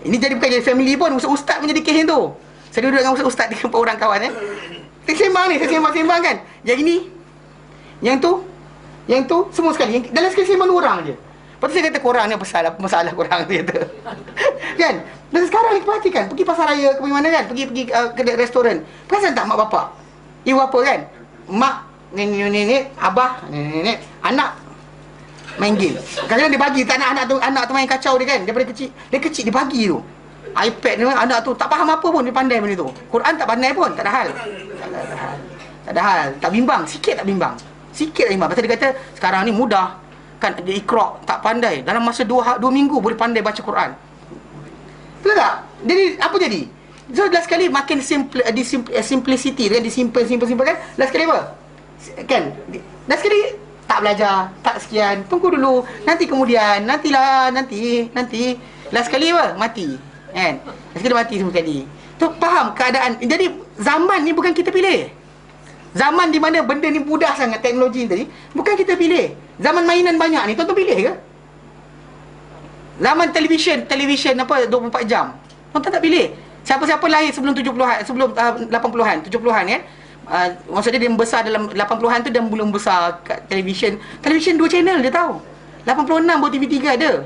Ini jadi bukan jadi family pun, ustaz pun jadi kes tu. Saya duduk dengan ustaz 3-4 orang kawan Sembang ni, saya sembang kan. Yang ini, yang tu, semua sekali. Dalam sekali sembang orang je. Lepas tu saya kata, korang ni masalah korang tu kata. Kan? Dan sekarang ni perhatikan, pergi pasar raya, pergi mana kan? Pergi ke restoran. Perasan tak mak bapak? Ibu bapa kan? Mak, nenek, abah, nenek, anak main game. Kadang-kadang dia bagi, tak nak anak tu main kacau dia kan. Daripada kecil, dia bagi tu. iPad ni, anak tu tak faham apa pun, dia pandai benda tu. Quran tak pandai pun, tak ada hal. Tak ada hal. Tak bimbang, sikit tak bimbang. Pasal dia kata, sekarang ni mudah. Kan, dia ikhra' tak pandai. Dalam masa 2 minggu boleh pandai baca Quran. Betul tak? Jadi, apa jadi? So, last sekali makin simplicity kan, simple kan? Last sekali apa? Kan? Last sekali tak belajar, tak sekian, tunggu dulu, nanti kemudian, nanti. Last sekali apa? Mati. Kan? Last sekali mati semua sekali. Tu faham keadaan. Jadi, zaman ni bukan kita pilih. Zaman di mana benda ni mudah sangat, teknologi ni tadi, bukan kita pilih. Zaman mainan banyak ni, tuan-tuan pilih ke? Zaman televisyen apa 24 jam. Tuan-tuan tak pilih. Siapa-siapa lahir sebelum 70-an, sebelum 80-an, 70-an kan? Maksudnya dia membesar dalam 80-an tu, dia belum besar kat televisyen. Televisyen 2 channel dia tahu. 86 baru TV3 ada.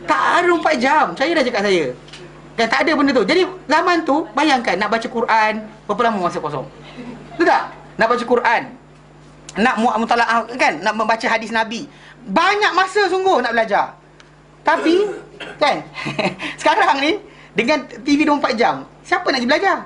Tak ada 24 jam. Saya dah cakap saya. Dan tak ada benda tu. Jadi zaman tu, bayangkan nak baca Quran, berapa lama masa kosong? Betul tak? Nak baca Quran, nak mutalaah kan, nak membaca hadis Nabi, banyak masa sungguh nak belajar. Tapi kan sekarang ni dengan TV 24 jam, siapa nak pergi belajar?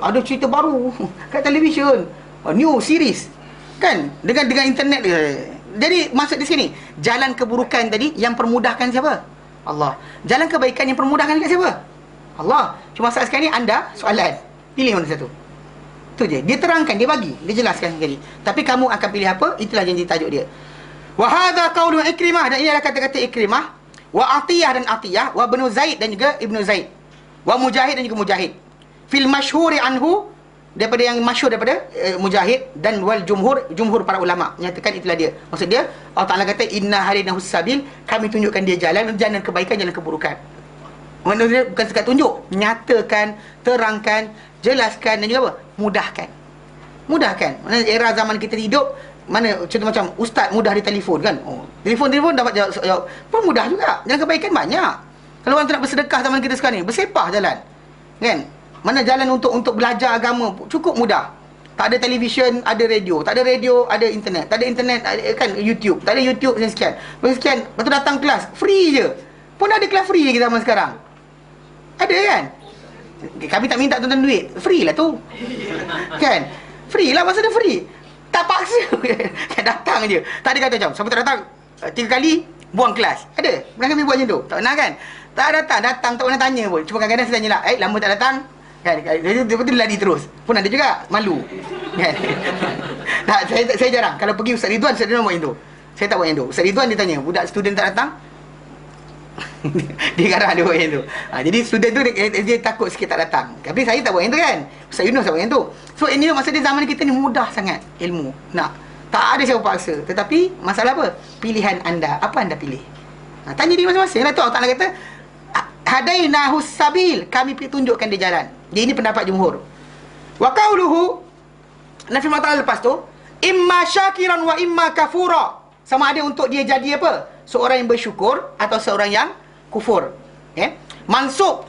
Ada cerita baru kat televisyen, new series kan, dengan internet dia. Jadi maksud di sini, jalan keburukan tadi yang permudahkan siapa? Allah. Jalan kebaikan yang permudahkan kat siapa? Allah. Cuma saat sekarang ni anda soalan, pilih mana satu. Tu je. Dia terangkan, dia bagi, dia jelaskan sekali. Tapi kamu akan pilih apa? Itulah janji tajuk dia. Wa hadza qaulu Ikrimah, dan ini adalah kata-kata Ikrimah, wa Atiyah dan Atiyah, wa Ibnu Zaid dan juga Ibnu Zaid, wa Mujahid dan juga Mujahid. Fil masyhuri anhu, daripada yang masyhur daripada Mujahid, dan wal jumhur para ulama nyatakan itulah dia. Maksud dia Allah Taala kata inna hadinahus sabil, kami tunjukkan dia jalan kebaikan, jalan keburukan. Maksudnya bukan sekadar tunjuk, nyatakan, terangkan, jelaskan dan juga apa? Mudahkan. Mana era zaman kita hidup, mana contoh macam ustaz mudah ditelefon kan. Telefon dapat jawab. Pun mudah juga. Jalan kebaikan banyak. Kalau orang tu nak bersedekah zaman kita sekarang ni, bersepah jalan. Kan? Mana jalan untuk belajar agama cukup mudah. Tak ada televisyen, ada radio. Tak ada radio, ada internet. Tak ada internet, ada kan YouTube. Tak ada YouTube sekian. Lepas tu datang kelas free je. Pun ada kelas free lagi zaman sekarang. Ada kan? Kami tak minta tuan-tuan duit. Free lah tu. Kan? Free lah, maksudnya free. Tak paksa. Datang je. Tak ada kata macam, siapa tak datang 3 kali, buang kelas. Ada? Pernah kami buat macam tu? Tak pernah kan? Tak datang, tak pernah tanya pun. Cuma kadang-kadang saya tanya lah, lama tak datang? Kan? Lepas tu lari terus. Pun ada juga, malu. Kan? Tak, saya jarang. Kalau pergi Ustaz Ridwan buat macam tu. Saya tak buat macam tu. Ustaz Ridwan dia tanya, budak student tak datang? Dia garang dia buat yang tu. Jadi student tu dia takut sikit tak datang. Tapi saya tak buat yang tu kan. Ustaz Yunus tak buat yang tu. So ini maksudnya zaman kita ni mudah sangat ilmu. Tak ada siapa paksa. Tetapi masalah apa? Pilihan anda. Apa anda pilih? Tanya diri masing-masing. Tu Allah Ta'ala kata hadainahus sabil, kami tunjukkan dia jalan. Jadi ini pendapat jumhur. Wa qauluhu, Nabi Muhammad lepas tu, imma syakiran wa imma kafura. Sama ada untuk dia jadi apa? Seorang yang bersyukur atau seorang yang kufur. Mansub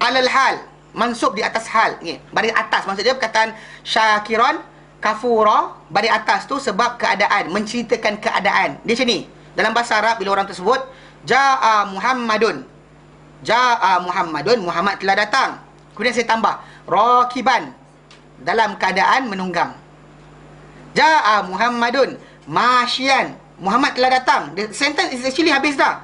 alal hal, mansub di atas hal. Baris atas, maksud dia perkataan syakiran, kafura, baris atas tu sebab keadaan, menceritakan keadaan. Dia macam ni. Dalam bahasa Arab bila orang tersebut Ja'a Muhammadun, Muhammad telah datang. Kemudian saya tambah rakiban, dalam keadaan menunggang. Ja'a Muhammadun masyian, Muhammad telah datang. The sentence is actually habis dah.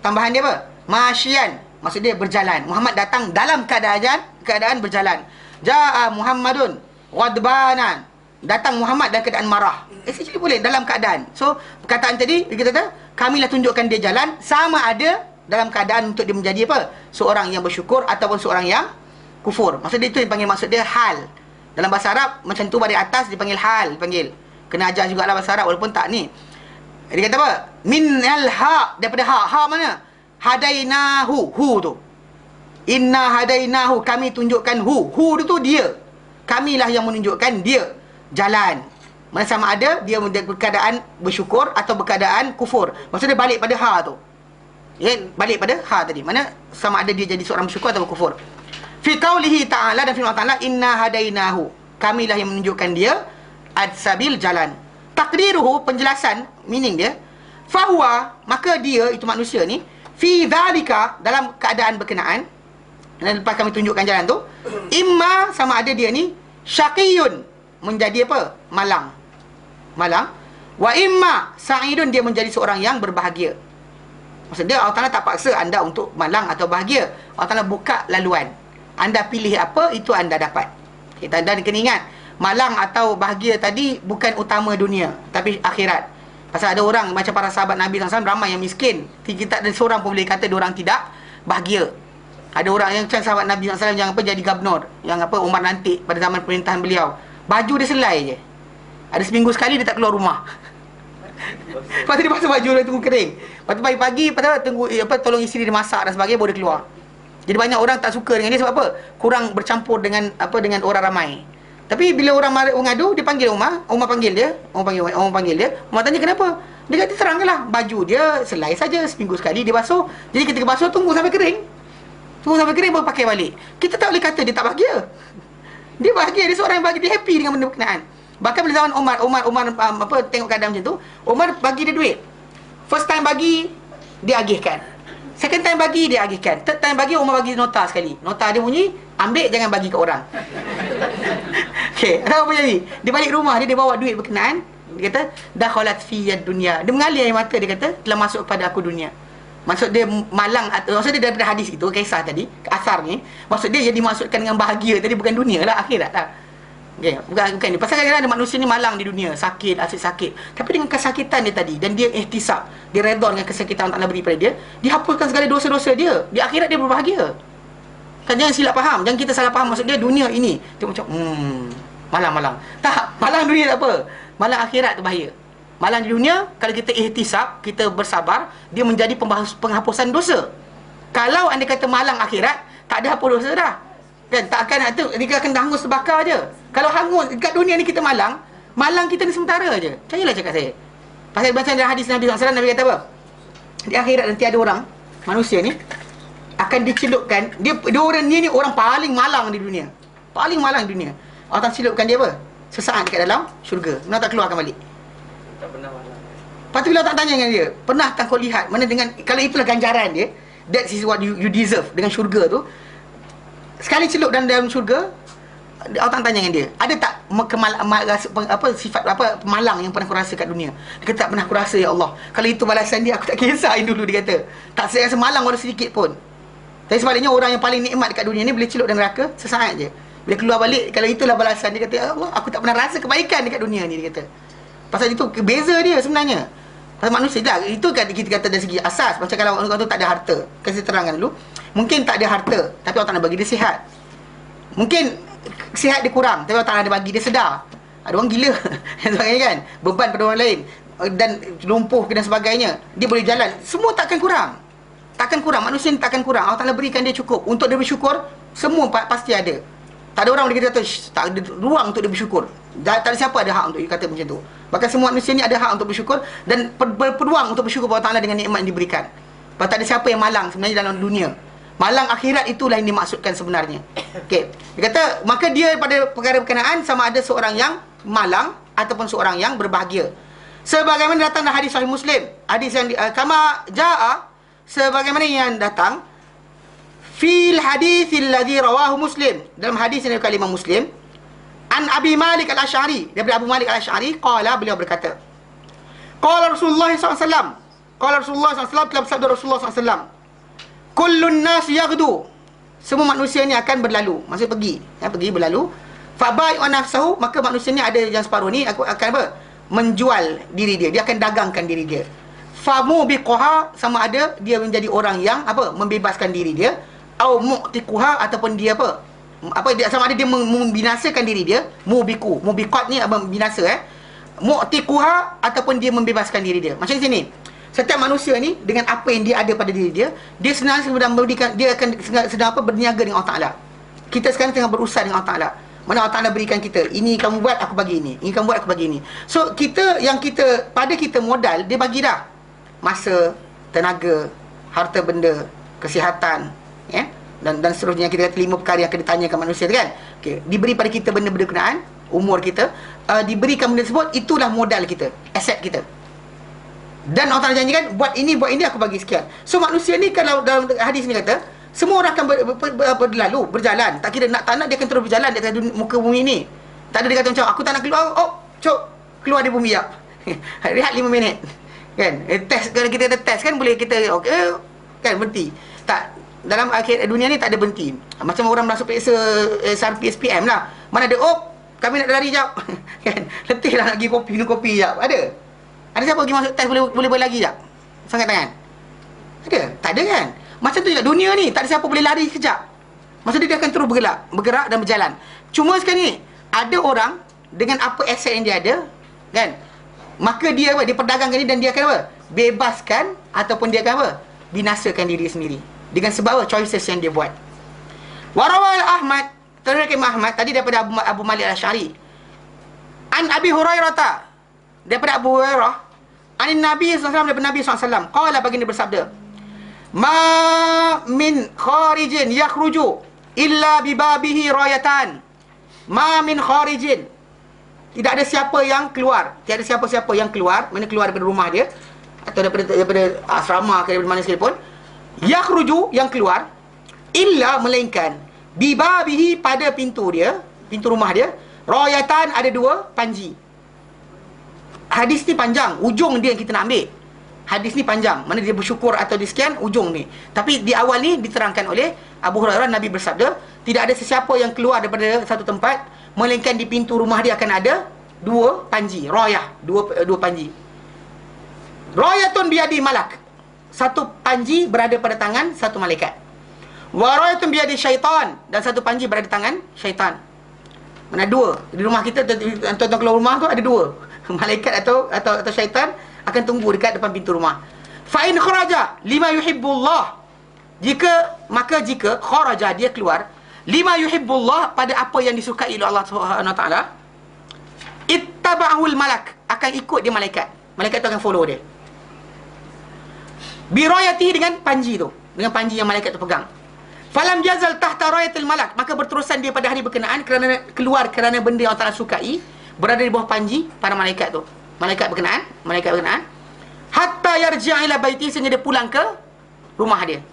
Tambahan dia apa? Masyian, maksud dia berjalan. Muhammad datang dalam keadaan berjalan. Ja'a Muhammadun ghadbanan, datang Muhammad dalam keadaan marah. Actually boleh dalam keadaan. So perkataan tadi kita kata kamilah tunjukkan dia jalan, sama ada dalam keadaan untuk dia menjadi apa? Seorang yang bersyukur ataupun seorang yang kufur. Maksud dia itu dipanggil, maksud dia hal. Dalam bahasa Arab macam tu, baris atas dipanggil hal, dipanggil. Kena ajar jugalah bahasa Arab walaupun tak ni. Dia kata apa? Minal ha, daripada ha. Ha mana? Hadainahu, hu tu. Inna hadainahu, kami tunjukkan hu. Hu tu dia. kamilah yang menunjukkan dia jalan. Mana sama ada dia berkeadaan bersyukur atau berkeadaan kufur. Maksudnya balik pada ha tu. Ya, balik pada ha tadi. Mana sama ada dia jadi seorang bersyukur atau berkufur. Fi qaulihi ta'ala, dan firman Allah, inna hadainahu, kamilah yang menunjukkan dia ad-sabil, jalan. Takdiruhu, penjelasan meaning dia, fahuwa, maka dia itu manusia ni, fi dzalika, dalam keadaan berkenaan, dan lepas kami tunjukkan jalan tu, imma, sama ada dia ni syaqiyun, menjadi apa? Malang. Wa imma sa'idun, dia menjadi seorang yang berbahagia. Maksudnya Allah Ta'ala tak paksa anda untuk malang atau bahagia. Allah Ta'ala buka laluan. Anda pilih apa, itu anda dapat. Kita anda kena ingat, malang atau bahagia tadi bukan utama dunia, tapi akhirat. Pasal ada orang macam para sahabat Nabi SAW, ramai yang miskin. Kita ada seorang pun boleh kata diorang tidak bahagia. Ada orang yang macam sahabat Nabi SAW yang apa, jadi gubernur, yang apa, Umar nanti pada zaman pemerintahan beliau, baju dia selai je. Ada seminggu sekali dia tak keluar rumah. Lepas tu dia basuh baju dia, tunggu kering. Lepas tu pagi-pagi tunggu apa, tolong isteri dia masak dan sebagainya, baru dia keluar. Jadi banyak orang tak suka dengan dia sebab apa? Kurang bercampur dengan apa, dengan orang ramai. Tapi bila orang mengadu, dia panggil Umar panggil dia, Umar panggil dia. Umar tanya kenapa? Dia kata teranglah, baju dia selai saja, seminggu sekali dia basuh. Jadi ketika basuh tunggu sampai kering. Tunggu sampai kering baru pakai balik. Kita tak boleh kata dia tak bahagia. Dia bahagia, dia seorang yang bahagia, dia happy dengan benda berkenaan. Bahkan bila zaman Umar apa, tengok keadaan macam tu, Umar bagi dia duit. First time bagi, dia agihkan. Second time bagi, dia agihkan. Third time bagi, Umar bagi nota sekali. Nota dia bunyi, ambil, jangan bagi ke orang. Okey, apa jadi? Dia balik rumah, dia bawa duit berkenaan. Dia kata, dakhalat fiyad dunya. Dia mengalir air mata, dia kata, telah masuk kepada aku dunia. Maksud dia malang, maksud dia daripada hadis itu, kisah tadi, asar ni, maksud dia yang dimaksudkan dengan bahagia tadi bukan dunia lah, akhirat lah. Okay, bukan ni. Pasal kadang-kadang ada manusia ni malang di dunia, sakit, asyik sakit. Tapi dengan kesakitan dia tadi, dan dia ihtisab, dia redha dengan kesakitan Allah Ta'ala beri pada dia, dihapuskan segala dosa-dosa dia. Di akhirat dia berbahagia. Kan jangan silap faham, jangan kita salah faham maksud dia dunia ini. Dia macam malang-malang. Tak, malang dunia tak apa. Malang akhirat tu bahaya. Malang di dunia, kalau kita ihtisab, kita bersabar, dia menjadi penghapusan dosa. Kalau anda kata malang akhirat, tak ada hapus dosa dah. Kan, tak akan tu, dia akan hangus terbakar je. Kalau hangus dekat dunia ni kita malang kita ni sementara je. Percayalah cakap saya. Pasal baca dalam hadis Nabi SAW, Nabi kata apa? Di akhirat nanti ada orang, manusia ni akan dicelupkan, dia orang ni orang paling malang di dunia. Paling malang di dunia. Allah tak celupkan dia apa? Sesaat dekat dalam syurga. Kenapa tak keluarkan balik? Tak pernah malang. Lepas tu bila tak tanya dengan dia, pernah tak kau lihat mana dengan, kalau itulah ganjaran dia, that is what you deserve dengan syurga tu. Sekali celup dalam syurga, Allah tak tanya dengan dia, ada tak sifat apa malang yang pernah kau rasa kat dunia? Dia kata tak pernah aku rasa, ya Allah. Kalau itu balasan dia, aku tak kisah dulu, dia kata. Tak rasa malang walau sedikit pun. Tapi sebaliknya orang yang paling nikmat dekat dunia ni boleh celup dalam neraka sesaat je. Bila keluar balik, kalau itulah balasan, dia kata, ya Allah, aku tak pernah rasa kebaikan dekat dunia ni, dia kata. Pasal itu beza dia sebenarnya. Pasal manusia dah, itu kan kita kata dari segi asas. Macam kalau orang tu tak ada harta, kasi terangkan dulu. Mungkin tak ada harta, tapi Allah Ta'ala bagi dia sihat. Mungkin sihat dia kurang, tapi Allah Ta'ala ada bagi dia sedar. Ada orang gila sebagainya kan, beban pada orang lain, dan lumpuh dan sebagainya, dia boleh jalan. Semua takkan kurang. Takkan kurang, manusia ni takkan kurang. Allah Ta'ala berikan dia cukup. Untuk dia bersyukur, semua pasti ada. Tak ada orang boleh kata tak ada ruang untuk dia bersyukur. Tak ada siapa ada hak untuk dia kata macam tu. Bahkan semua manusia ni ada hak untuk bersyukur, dan berpeluang untuk bersyukur kepada Allah Ta'ala dengan nikmat yang diberikan. Tak ada siapa yang malang sebenarnya dalam dunia. Malang akhirat itulah yang dimaksudkan sebenarnya. Okey. Dia kata, maka dia pada perkara berkenaan sama ada seorang yang malang ataupun seorang yang berbahagia. Sebagaimana datang dalam hadis Sahih Muslim, hadis yang kama jaa, sebagaimana yang datang fil haditsil ladzi rawahu Muslim, dalam hadis yang diriwayatkan Imam Muslim, an Abi Malik Al-Asy'ari, daripada Abu Malik Al-Asy'ari, qala, beliau berkata, qala Rasulullah SAW, qala Rasulullah SAW, telah bersabda Rasulullah SAW, kullun nas yaghdu, semua manusia ni akan berlalu, maksud pergi, pergi berlalu, fa bai'u nafsahu, maka manusia ni ada yang separuh ni akan apa? Menjual diri dia, dia akan dagangkan diri dia. Fa mubiqaha, sama ada dia menjadi orang yang apa? Membebaskan diri dia, au mu'tiquha, ataupun dia apa dia sama ada dia membinasakan diri dia. Mubiqat ni apa? Binasa mu'tiquha, ataupun dia membebaskan diri dia. Macam sini, setiap manusia ni dengan apa yang dia ada pada diri dia, dia sebenarnya sedang memberikan, dia akan sedang apa? Berniaga dengan Allah Ta'ala. Kita sekarang tengah berurusan dengan Allah Ta'ala. Mana Allah Ta'ala berikan kita, ini kamu buat, aku bagi ini. Ini kamu buat, aku bagi ini. So, pada kita modal, dia bagi dah. Masa, tenaga, harta benda, kesihatan, ya. Dan seterusnya, kita kata 5 perkara yang akan ditanyakan manusia tu kan. Okay. Diberi pada kita benda-benda kenaan, umur kita, diberikan benda tersebut, itulah modal kita, aset kita. Dan Allah Ta'ala janjikan, buat ini, aku bagi sekian. So, manusia ni, kalau dalam hadis ni kata, semua orang akan berlalu, berjalan. Tak kira nak tak nak, dia akan terus berjalan di atas muka bumi ni. Tak ada dia kata macam, aku tak nak keluar, keluar dari bumi, ya. Rehat 5 minit. Kan? Test, kalau kita kata test kan, boleh kita, okay, kan, berhenti. Tak, dalam akhir dunia ni tak ada berhenti. Macam orang masuk periksa SRP, SPM lah. Mana ada, kami nak lari jap. Kan? Letih lah nak pergi kopi, minum kopi jap. Ada? Ada siapa pergi masuk test boleh lari jap? Sangat tangan? Ada? Tak ada kan? Macam tu juga dunia ni, tak ada siapa boleh lari sekejap. Maksudnya dia akan terus bergerak dan berjalan. Cuma sekarang ni, ada orang dengan apa aset yang dia ada, kan? Maka dia apa? Dia perdagangkan ni dan dia akan apa? Bebaskan ataupun dia akan apa? Binasakan diri sendiri. Dengan sebab apa? Choices yang dia buat. Warawal Ahmad, terdapat Ahmad tadi daripada Abu Malik Al-Asy'ari. An Abi Hurairah, daripada Abu Hurairah, anin Nabi SAW, daripada Nabi SAW, qala, baginda bersabda, ma min kharijin yakhruju illa bibabihi rayatan. Ma min kharijin, tidak ada siapa yang keluar, tiada siapa-siapa yang keluar, mana keluar daripada rumah dia atau daripada asrama ke daripada mana sekalipun, yakhruju, yang keluar, illa, melainkan, bibabihi, pada pintu dia, pintu rumah dia, rayatan, ada 2 panji. Hadis ni panjang, ujung dia yang kita nak ambil. Hadis ni panjang, mana dia bersyukur atau di sekian ujung ni. Tapi di awal ni diterangkan oleh Abu Hurairah, Nabi bersabda, tidak ada sesiapa yang keluar daripada satu tempat melainkan di pintu rumah dia akan ada 2 panji, rayah, 2 panji. Rayatun biadi malak, satu panji berada pada tangan satu malaikat. Wa rayatun biadi syaitan, dan satu panji berada di tangan syaitan. Mana 2 di rumah kita, tuan-tuan keluar rumah tu ada 2 malaikat atau syaitan akan tunggu dekat depan pintu rumah. Fa in kharaja lima yuhibbullah, jika kharaja, dia keluar, lima yuhibbullah, pada apa yang disukai oleh Allah Subhanahu Wa Taala, ittaba'ahul malak, akan ikut dia malaikat. Malaikat tu akan follow dia. Bi rayatihi, dengan panji tu, dengan panji yang malaikat tu pegang. Falam yazal tahta rayatil malak, maka berterusan dia pada hari berkenaan kerana keluar kerana benda yang Allah Taala sukai, berada di bawah panji para malaikat tu. Malaikat berkenaan, hatta yarji'a ila baiti, sehingga dia pulang ke rumah dia.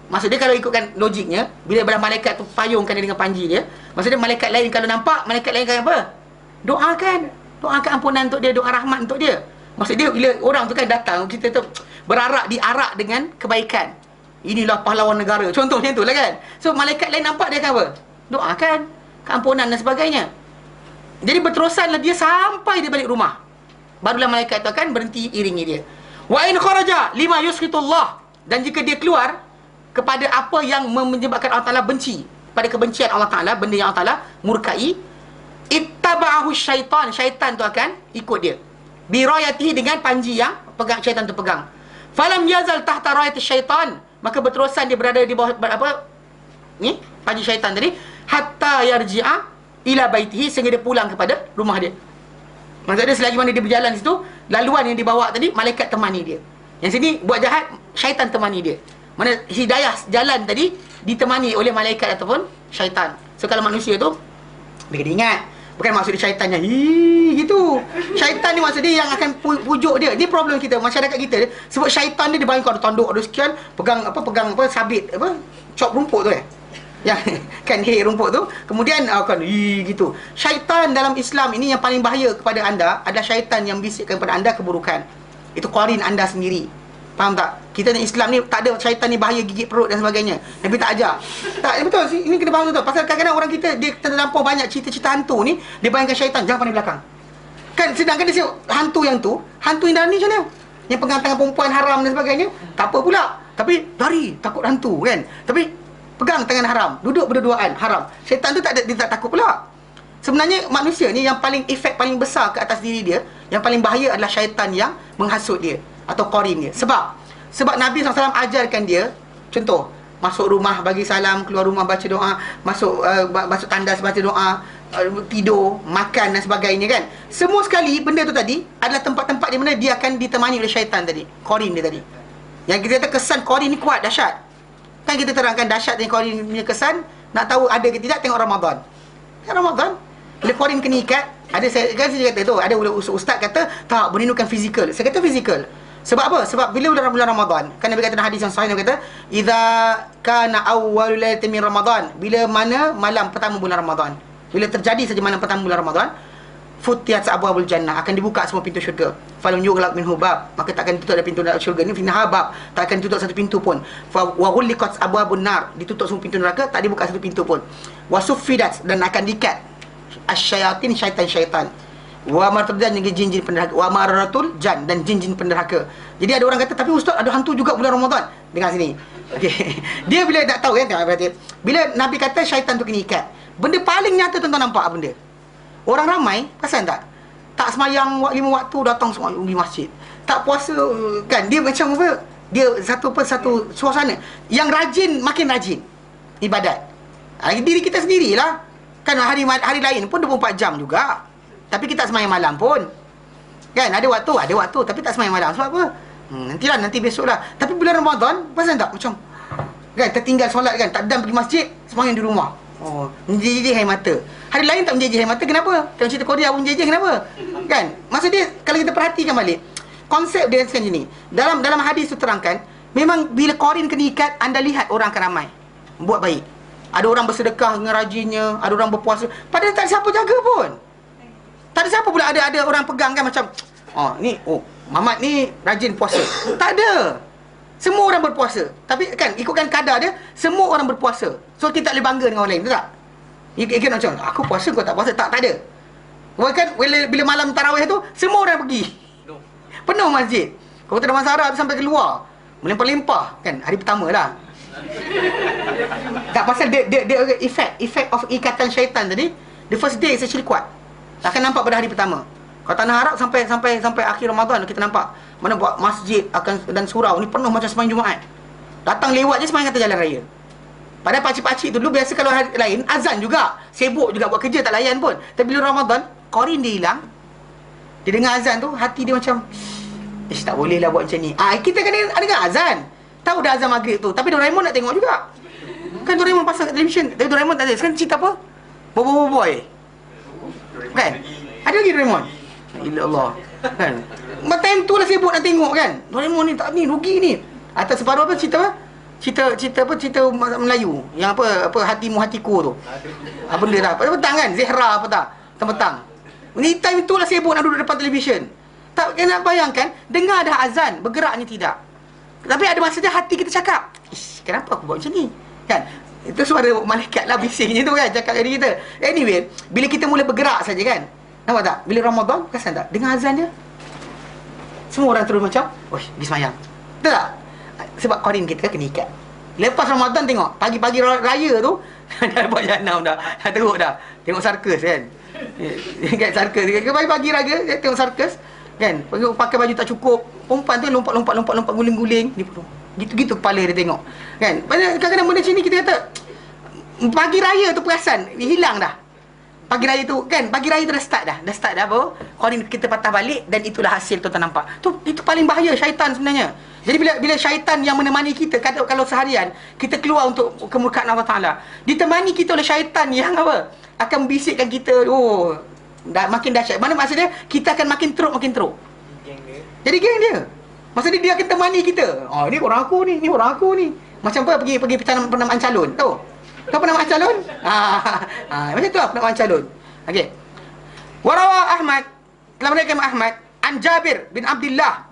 Maksud dia, kalau ikutkan logiknya, bila malaikat tu payungkan dia dengan panji dia, maksud dia malaikat lain kalau nampak, malaikat lain kan apa? Doakan ampunan untuk dia, doa rahmat untuk dia. Maksud dia, bila orang tu kan datang, kita tu diarak dengan kebaikan. Inilah pahlawan negara, contohnya tu lah kan. So malaikat lain nampak, dia akan apa? Doakan keampunan dan sebagainya. Jadi berterusanlah dia sampai dia balik rumah, barulah malaikat itu akan berhenti iringi dia. Wa in kharaja lima yuskhitullah, dan jika dia keluar kepada apa yang menyebabkan Allah Ta'ala benci, pada kebencian Allah Ta'ala, benda yang Allah Ta'ala murkai, ittaba'ahu syaitan, syaitan tu akan ikut dia. Bi rayatihi, dengan panji yang pegang syaitan tu pegang. Falam yazal tahta rayati syaitan, maka berterusan dia berada di bawah apa ni, panji syaitan tadi, hatta yarji'a ila baitihi, sehingga dia pulang kepada rumah dia. Maksudnya selagi mana dia berjalan situ, laluan yang dibawa tadi, malaikat temani dia. Yang sini buat jahat, syaitan temani dia. Mana hidayah jalan tadi ditemani oleh malaikat ataupun syaitan. So kalau manusia tu, dia kena ingat, bukan maksud dia syaitan yang gitu. Syaitan ni maksud dia yang akan pujuk dia. Ni problem kita, masyarakat kita. Sebab syaitan dia bayangkan ada tanduk, ada sekian, pegang sabit, cop rumput tu yang kan rumput tu, kemudian kan gitu. Syaitan dalam Islam ini yang paling bahaya kepada anda adalah syaitan yang bisikkan kepada anda keburukan. Itu qarin anda sendiri. Faham tak? Kita ni Islam ni tak ada syaitan ni bahaya gigit perut dan sebagainya. Nabi tak ajar. Tak, betul. Ini kena faham betul. Pasal kadang-kadang orang kita, dia terlampau banyak cerita-cerita hantu ni, dia bayangkan syaitan jangan pandang belakang. Kan sedangkan dia hantu yang dalam ni macam mana? Yang pegang tangan perempuan haram dan sebagainya, tak apa pula. Tapi lari, takut hantu kan. Tapi pegang tangan haram, duduk berdua-duaan haram. Syaitan tu dia tak takut pula. Sebenarnya manusia ni yang paling efek paling besar ke atas diri dia, yang paling bahaya adalah syaitan yang menghasut dia atau qarin dia. Sebab Nabi SAW ajarkan dia, contoh, masuk rumah bagi salam, keluar rumah baca doa, masuk tandas baca doa, tidur, makan dan sebagainya kan. Semua sekali benda tu tadi adalah tempat-tempat di mana dia akan ditemani oleh syaitan tadi. Qarin dia tadi. Yang kita kata kesan qarin ni kuat, dahsyat. Kan kita terangkan dahsyat dengan qarin punya kesan. Nak tahu ada ke tidak, tengok Ramadan. Ramadan bila qarin kena ikat, ada saya kata tu, ada ustaz kata tak, merindukan fizikal. Saya kata fizikal. Sebab apa? Sebab bila bulan Ramadan, kan Nabi kata dalam hadis yang sahih, Nabi kata idza kana awwalul lailatin min Ramadan, bila mana malam pertama bulan Ramadan, bila terjadi saja malam pertama bulan Ramadan, futiyat abwabul jannah, akan dibuka semua pintu syurga. Falam yughlaq minhu bab, maka tak akan ditutup ada pintu syurga ni, finha bab, tak akan ditutup satu pintu pun. Wa ghulliqat abwabun nar, ditutup semua pintu neraka, tak dibuka satu pintu pun. Wa suffidat, dan akan diikat asyayatin, syaitan-syaitan. Wa martadan, dengan jin-jin penderhaka. Wa maratul jan, dan jin-jin penderhaka. Jadi ada orang kata, tapi ustaz ada hantu juga bulan Ramadan. Dengar sini. Okey. Dia bila tak tahu kan, berarti bila Nabi kata syaitan tu kena ikat, benda paling nyata tuan-tuan nampak benda. Orang ramai, perasan tak? Tak semayang 5 waktu, datang semua di masjid. Tak puasa kan, dia macam apa? Dia satu suasana. Yang rajin makin rajin ibadat. Diri kita sendirilah. Kan hari lain pun 24 jam juga. Tapi kita semayang malam pun. Kan ada waktu tapi tak semayang malam. Sebab apa? Nanti besoklah. Tapi bulan Ramadan, perasan tak? Macam kan tertinggal solat kan, tak dan pergi masjid, semayang di rumah. Oh, menjejih air mata. Hari lain tak menjejih air mata, kenapa? Kalau cerita Korea pun menjejih, kenapa? Kan? Maksud dia, kalau kita perhatikan balik, konsep dia macam ni. Dalam hadis tu terangkan, memang bila qarin kena ikat, anda lihat orang akan ramai buat baik. Ada orang bersedekah dengan rajinnya, ada orang berpuasa, padahal tak ada siapa jaga pun. Tak ada siapa pula ada orang pegang kan macam, Mamat ni rajin puasa. Tak ada. Semua orang berpuasa. Tapi kan ikutkan kadar dia, semua orang berpuasa. So kita tak boleh bangga dengan orang lain, betul tak? Ikut macam aku puasa, kau tak puasa. Tak ada. Bahkan bila malam tarawih tu, semua orang pergi. Penuh masjid. Kota Damansara sampai keluar, melimpah-limpah kan, hari pertama lah. Tak, pasal dia effect of ikatan syaitan tadi. The first day is actually kuat. Akan nampak pada hari pertama. Kalau tanah Arab sampai akhir Ramadan kita nampak mana buat masjid dan surau ni penuh macam sembahyang Jumaat. Datang lewat je sembahyang kata jalan raya. Padahal pakcik-pakcik tu dulu biasa kalau hari lain azan juga, sibuk juga buat kerja, tak layan pun. Tapi bila Ramadan, qarin dia hilang. Dia dengar azan tu, hati dia macam tak boleh lah buat macam ni. Kita kena dengar azan. Tahu dah azan maghrib tu, tapi Doraemon nak tengok juga. Kan Doraemon pasang kat televisyen, tapi Doraemon tak ada. Sekarang cerita apa? Boy. Kan? Ada lagi Doraemon? Ila Allah. Kan? Time tu lah sibuk nak tengok kan. Doraemon ni tak ni, rugi ni. Atas separuh apa cerita apa? Cerita Melayu. Yang apa hatimu hatiku tu. Apa benda dah. Petang kan? Zehra apa tak? Petang. Ni time tu lah sibuk nak duduk depan televisyen. Tak kena bayangkan, dengar dah azan, bergerak ni tidak. Tapi ada masa dia hati kita cakap, kenapa aku buat macam ni? Kan? Itu suara malaikat lah bising je tu kan, cakap dengan kita. Anyway, bila kita mula bergerak saja kan, nampak tak? Bila Ramadan, perasan tak? Dengar azan dia, semua orang terus macam, pergi semayang. Betul tak? Sebab qarin kita kena ikat. Lepas Ramadan tengok, pagi-pagi raya tu, dah buat jahanam dah teruk dah. Tengok sarkas kan. Kan sarkas. Pagi-pagi raya, tengok sarkas. Kan? Pakai baju tak cukup. Perempuan tu lompat guling-guling. Gitu-gitu kepala dia tengok. Kan? Kadang-kadang benda macam ni kita kata, pagi raya tu perasan, hilang dah. Pagi raya tu kan, pagi raya tu dah start dah baru qarin kita patah balik, dan itulah hasil tuan-tuan nampak. Itu paling bahaya syaitan sebenarnya. Jadi bila syaitan yang menemani kita, kalau seharian kita keluar untuk kemurkaan Allah Taala, ditemani kita oleh syaitan yang apa? Akan membisikkan kita, makin dahsyat. Mana maksudnya kita akan makin teruk. Jadi geng dia. Maksudnya dia akan temani kita. Ni orang aku ni, Macam apa pergi penamaan calon, tahu? Kau penamaan calon? Macam tu lah penamaan calon. Okey. Warawa Ahmad, dalam riwayat Imam Ahmad, an Jabir bin Abdullah,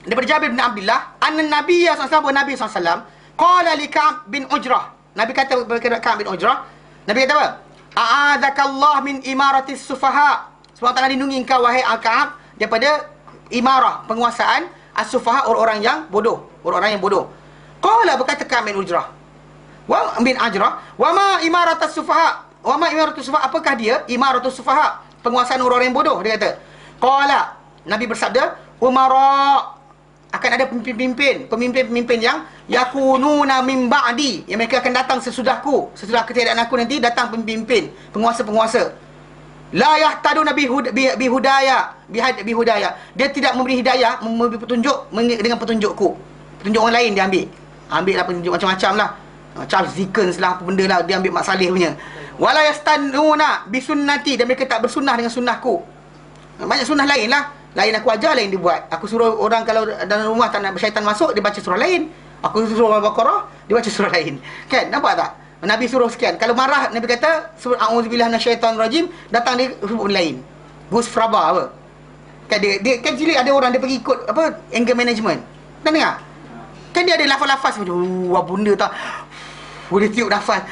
daripada Jabir bin Abdullah, anna Nabi SAW qala li Ka'b bin Ujrah. Nabi kata kepada Ka'b bin Ujrah, Nabi kata apa? A'adzakallah min imaratis sufaha. Sebab Allah lindungi engkau wahai Al-Ka'ab daripada imarah, penguasaan as-sufaha, orang-orang yang bodoh. Qala, berkata Ka'b bin Ujrah, wa ma imaratus sufaha? Wa ma imaratus sufaha? Apakah dia imaratus sufaha? Penguasaan orang-orang yang bodoh, dia kata. Qala, Nabi bersabda, umara akan ada pemimpin-pemimpin yang yakununa min ba'di, yang mereka akan datang sesudahku, sesudah ketiadaan aku nanti datang pemimpin, penguasa-penguasa. La yahtaduna bihudaya. Dia tidak memberi hidayah, memberi petunjuk dengan petunjukku. Petunjuk orang lain dia ambil. Ambil lah petunjuk macam-macam lah. Charles Dickens lah, apa benda lah, dia ambil Mak Saleh punya. Wala yastanuna bisunnati, dan mereka tak bersunnah dengan sunnahku. Banyak sunnah lain lah. Lain aku ajar, lain dibuat. Aku suruh orang kalau dalam rumah tak nak syaitan masuk, dia baca surah lain. Aku suruh Al-Baqarah, dia baca surah lain. Kan, nampak tak? Nabi suruh sekian. Kalau marah, Nabi kata a'udzubillahi minasyaitonir rajim, datang dia sebut lain. Gus Fraba apa? Kan dia kan cili ada orang dia pergi ikut apa anger management. Dah dengar? Kan dia ada lafaz-lafaz macam apa benda tak. Boleh tiup nafas.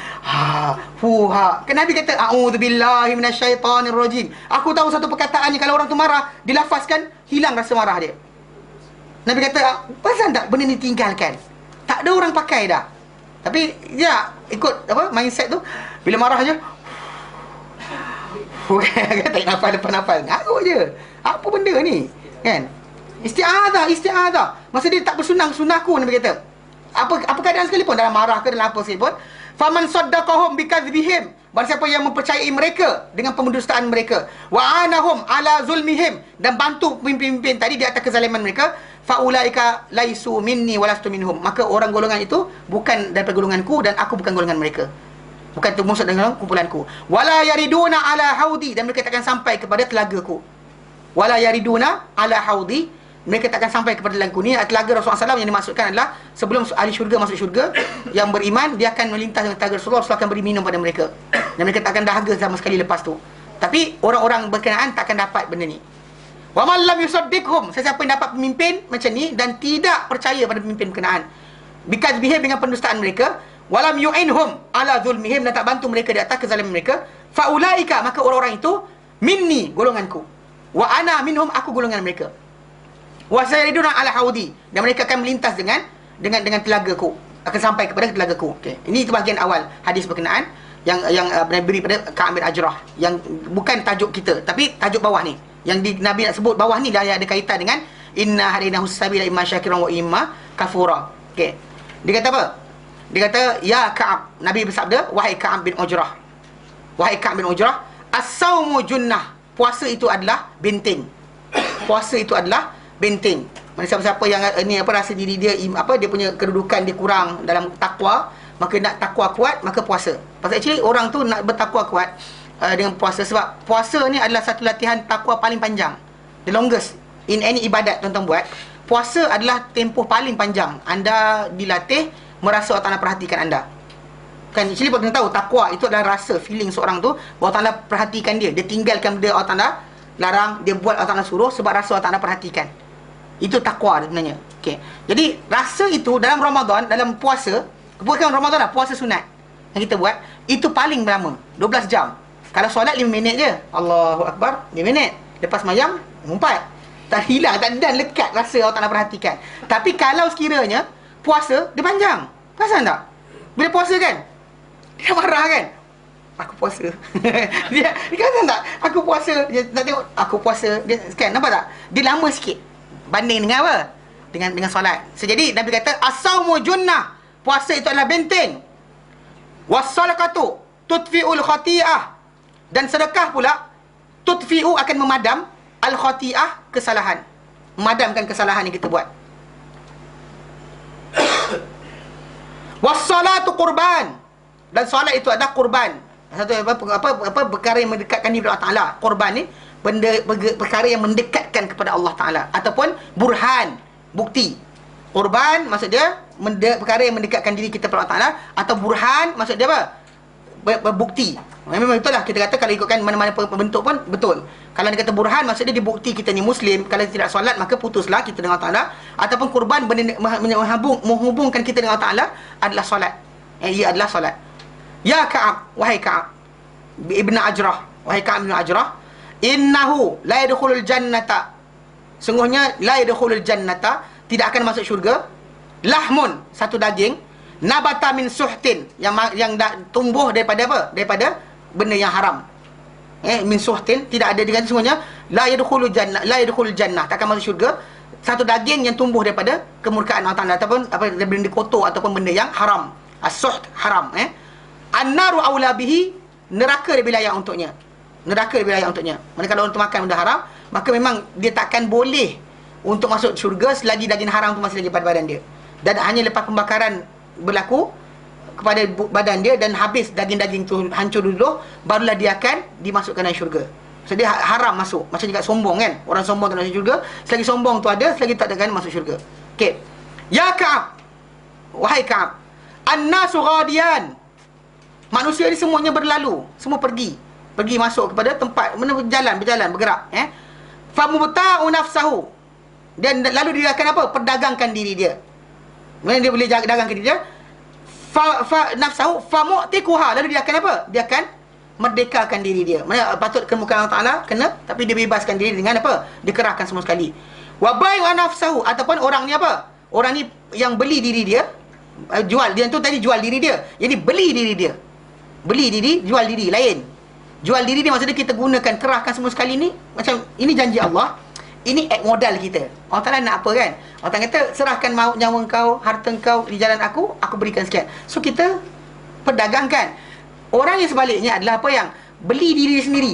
Kan Nabi kata a'udzubillahi minasyaitonir rajim. Aku tahu satu perkataan ni kalau orang tu marah, dilafazkan, hilang rasa marah dia. Nabi kata, pasal tak benda ni tinggalkan? Tak ada orang pakai dah. Tapi ya ikut apa mindset tu, bila marah je tarik nafas depan nafas, ngarut je. Apa benda ni? Kan? Isti'adzah. Masa dia tak bersunang sunnahku, Nabi kata. Apa keadaan sekalipun, dalam marah ke dalam apa sekalipun, faman saddaqahum bikadzbihim, barang siapa yang mempercayai mereka dengan pemudustaan mereka, wa anahum ala zulmihim, dan bantu pemimpin-pemimpin tadi di atas kezaliman mereka, faulaika laisu minni walastu minhum, maka orang golongan itu bukan daripada golonganku dan aku bukan golongan mereka. Bukan termasuk dalam kumpulanku. Wala yariduna ala haudi, dan mereka takkan sampai kepada telagaku. Wala yariduna ala haudi, mereka takkan sampai kepada telagaku. Ni telaga Rasulullah SAW yang dimaksudkan adalah sebelum ahli syurga masuk syurga, yang beriman dia akan melintas dengan telaga Rasulullah akan beri minum pada mereka, dan mereka takkan dahaga sama sekali lepas tu. Tapi orang-orang berkenaan takkan dapat benda ni. Wa man lam yusaddiqhum, sesiapa yang dapat pemimpin macam ni dan tidak percaya pada pemimpin berkenaan, bikadzbihim, dengan pendustaan mereka, walam yu'inhum ala zulmihim, dan tak bantu mereka di atas kezaliman mereka, faulaika, maka orang-orang itu minni, golonganku, wa ana minhum, aku golongan mereka, wa sayariduna ala haudi, dan mereka akan melintas dengan telagaku, akan sampai kepada telagaku. Okey, ini itu bahagian awal hadis berkenaan yang beri pada Ka'ab bin Ajrah, yang bukan tajuk kita tapi tajuk bawah ni. Yang Nabi nak sebut bawah ni dah ada kaitan dengan inna hadainahus sabila imma syakiran wa imma kafura. Okey. Dia kata apa? Dia kata, ya Ka'ab, Nabi bersabda, wahai Ka'ab bin Ujrah. Wahai Ka'ab bin Ujrah, as-saumu junnah, puasa itu adalah benteng. Puasa itu adalah benteng. Siapa-siapa yang ni apa rasa diri dia dia punya kedudukan dia kurang dalam takwa, maka nak takwa kuat, maka puasa. Pasal actually orang tu nak bertakwa kuat dengan puasa, sebab puasa ni adalah satu latihan takwa paling panjang, the longest in any ibadat tuan-tuan buat. Puasa adalah tempoh paling panjang anda dilatih merasa Allah Ta'ala perhatikan anda. Kan actually kita tahu takwa itu adalah rasa, feeling seorang tu bahawa Allah Ta'ala perhatikan dia, dia tinggalkan benda Allah Ta'ala larang, dia buat Allah Ta'ala suruh sebab rasa Allah Ta'ala perhatikan. Itu takwa sebenarnya. Okey. Jadi rasa itu dalam Ramadan, dalam puasa, bukan Ramadan lah, puasa sunat yang kita buat, itu paling lama, 12 jam. Kalau solat 5 minit je, Allahu Akbar, 5 minit. Lepas mayam, 4. Tak hilang, tak dan lekat rasa Allah Ta'ala perhatikan. Tapi kalau sekiranya puasa, dia panjang. Perasan tak? Bila puasa kan, dia marah kan? Aku puasa. dia kata tak? Aku puasa. Dia nak tengok, aku puasa. Dia kan, nampak tak? Dia lama sikit banding dengan apa? Dengan solat. So, jadi Nabi kata, as-saumu junnah, puasa itu adalah benteng. Was-salakatu tutfi'ul khati'ah, dan sedekah pula tutfi'u, akan memadam al-khati'ah, kesalahan, memadamkan kesalahan yang kita buat. Was-salatu qurban, dan solat itu adalah qurban. Satu apa perkara yang mendekatkan diri kepada Allah Taala. Qurban ni perkara yang mendekatkan kepada Allah Taala, ataupun burhan, bukti. Qurban maksud dia perkara yang mendekatkan diri kita kepada Allah Taala, atau burhan maksud dia apa? Bukti. Memang betul lah kita kata, kalau ikutkan mana-mana bentuk pun betul. Kalau dia kata burhan, maksudnya dia bukti kita ni Muslim. Kalau tidak solat, maka putuslah kita dengan Allah Ta'ala. Ataupun kurban menghubungkan kita dengan Allah Ta'ala adalah solat. Ia adalah solat. Ya Ka'ab, wahai Ka'ab Ibn Ajrah, wahai Ka'ab Ibn Ajrah, innahu la yadkhulul jannata, sungguhnya la yadkhulul jannata, tidak akan masuk syurga, lahmun, satu daging, nabata min suhtin, yang tumbuh daripada apa? Daripada benda yang haram. Min suhtin, tidak ada, dengan sungguhnya la yadkhulul jannah, la yadkhulul jannah, tak akan masuk syurga, satu daging yang tumbuh daripada kemurkaan Allah Ta'ala, ataupun apa, benda kotor ataupun benda yang haram. As-suht haram. An-naru aula bihi, neraka lebih layak untuknya. Neraka lebih layak untuknya. Mana kalau orang tu makan benda haram, maka memang dia takkan boleh untuk masuk syurga selagi daging haram tu masih lagi pada badan dia. Dan hanya lepas pembakaran berlaku kepada badan dia dan habis daging-daging tu hancur dulu, barulah dia akan dimasukkan dalam syurga. So dia haram masuk. Macam juga sombong kan, orang sombong tak masuk syurga. Selagi sombong tu ada, selagi tak akan masuk syurga. Okey. Ya Ka'ab, wahai Ka'ab, an-nasu ghadiyan, manusia ni semuanya berlalu, semua pergi masuk kepada tempat, berjalan bergerak. Famubta'u nafsahu, dan lalu dia akan apa, perdagangkan diri dia. Mana dia boleh dagangkan diri dia? Nafsahu famu'tikuha, lalu dia akan apa, dia akan merdekakan diri dia. Mana patut kemukaan Allah Ta'ala kena, tapi dia bebaskan diri dengan apa, dikerahkan semua sekali. Wa bai'u nafsahu, ataupun orang ni apa, orang ni yang beli diri dia, jual, dia tu tadi jual diri dia, jadi beli diri dia, beli diri, jual diri, lain. Jual diri dia maksudnya kita gunakan, kerahkan semua sekali ni. Macam ini janji Allah, ini act modal kita. Allah Ta'ala nak apa kan, Allah Ta'ala kata serahkan nyawa kau, harta kau di jalan aku berikan sekian. So kita perdagangkan. Orang yang sebaliknya adalah apa, yang beli diri sendiri.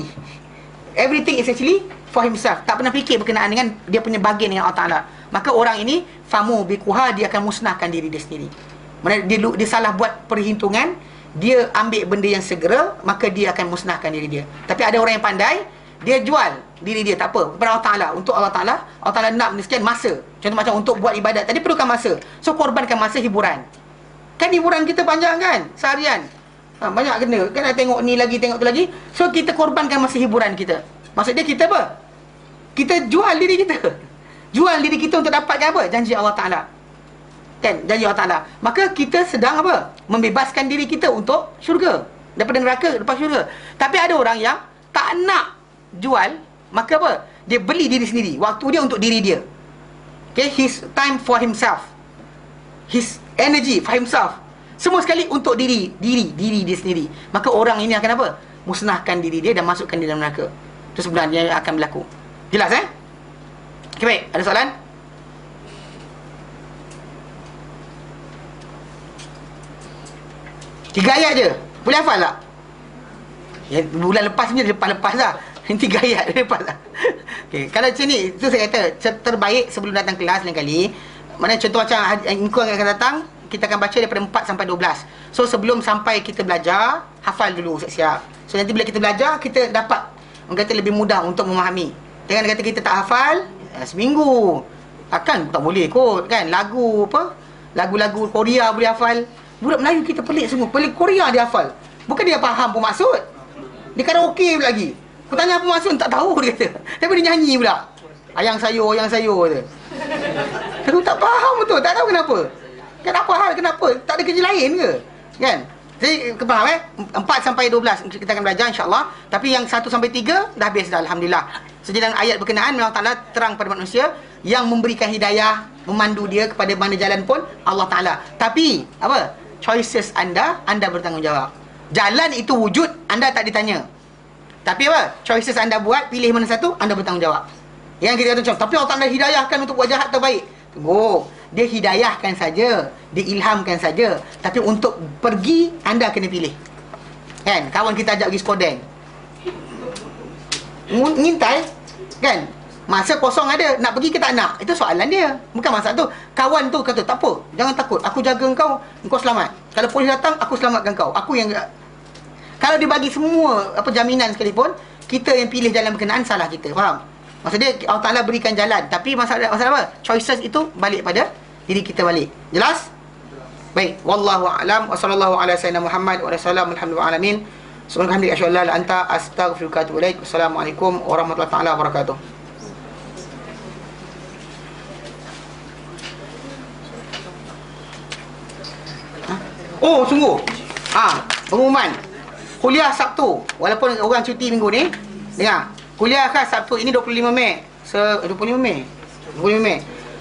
Everything is actually for himself, tak pernah fikir berkenaan dengan dia punya bagian dengan Allah Ta'ala. Maka orang ini famu bikuha, dia akan musnahkan diri dia sendiri. Mana dia salah buat perhitungan, dia ambil benda yang segera, maka dia akan musnahkan diri dia. Tapi ada orang yang pandai, dia jual diri dia, tak apa, kepada Allah Ta'ala, untuk Allah Ta'ala. Allah Ta'ala nak sekian masa. Contoh macam untuk buat ibadat tadi perlukan masa, so korbankan masa hiburan. Kan hiburan kita panjang kan, seharian, banyak kena, kan nak tengok ni lagi, tengok tu lagi. So kita korbankan masa hiburan kita. Maksud dia kita apa, kita jual diri kita. Jual diri kita untuk dapatkan apa, janji Allah Ta'ala. Kan, janji Allah Ta'ala. Maka kita sedang apa, membebaskan diri kita untuk syurga, daripada neraka, lepas syurga. Tapi ada orang yang tak nak jual, maka apa, dia beli diri sendiri, waktu dia untuk diri dia. Okay, his time for himself, his energy for himself, semua sekali untuk diri dia sendiri. Maka orang ini akan apa, musnahkan diri dia dan masukkan dia dalam neraka. Itu sebenarnya yang akan berlaku. Jelas Okay, baik, ada soalan? Tiga ayat je, boleh hafal tak? Ya, bulan lepas ni lepas lah. 3 ayat lepas lah. Okay, kalau macam ni, itu saya kata terbaik sebelum datang kelas lain kali. Mana contoh macam engkau yang akan datang, kita akan baca daripada 4 sampai 12. So sebelum sampai kita belajar, hafal dulu siap-siap. So nanti bila kita belajar, kita dapat, orang kata, lebih mudah untuk memahami. Jangan kata kita tak hafal seminggu, akan tak boleh kot kan. Lagu-lagu Korea boleh hafal. Budak Melayu kita pelik semua, pelik Korea dia hafal. Bukan dia faham pun maksud, dia karaoke pula lagi. Aku tanya apa maksud, tak tahu dia kata. Tapi dia nyanyi pula, ayang sayur kata. Aku tak faham betul, tak tahu kenapa. Kenapa hal, kenapa? Tak ada kerja lain ke? Kan? Jadi, faham 4 sampai 12 kita akan belajar insya-Allah. Tapi yang 1 sampai 3 dah habis dah, alhamdulillah. Sejalan ayat berkenaan Allah Ta'ala terang pada manusia, yang memberikan hidayah, memandu dia kepada mana jalan pun Allah Ta'ala. Tapi apa? Choices anda bertanggungjawab. Jalan itu wujud, anda tak ditanya. Tapi apa? Choices anda buat, pilih mana satu, anda bertanggungjawab. Yang kita kata macam, tapi Allah Ta'ala hidayahkan untuk buat jahat terbaik. Tunggu, dia hidayahkan saja, dia ilhamkan saja. Tapi untuk pergi, anda kena pilih. Kan? Kawan kita ajak pergi Skodeng, ngintai kan, masa kosong ada, nak pergi ke tak nak, itu soalan dia, bukan masalah tu. Kawan tu kata, tak apa, jangan takut, aku jaga engkau selamat. Kalau polis datang, aku selamatkan kau. Aku yang, kalau dia bagi semua apa jaminan sekalipun, kita yang pilih jalan berkenaan, salah kita. Faham? Maksud dia Allah Ta'ala berikan jalan, tapi masalah apa? Choices itu balik pada diri kita balik. Jelas? Baik, wallahu a'lam, wa sallallahu ala sayyidina Muhammad wa sallam, alhamdulillah alamin. Subhanallah, asyhadu an la ilaha illa anta, astaghfiruka wa atubu ilaik. Wassalamualaikum warahmatullahi taala wabarakatuh. Oh, sungguh. Pengumuman kuliah Sabtu, walaupun orang cuti minggu ni, dengar. Kuliah khas Sabtu ini 25 Mei. 25 Mei.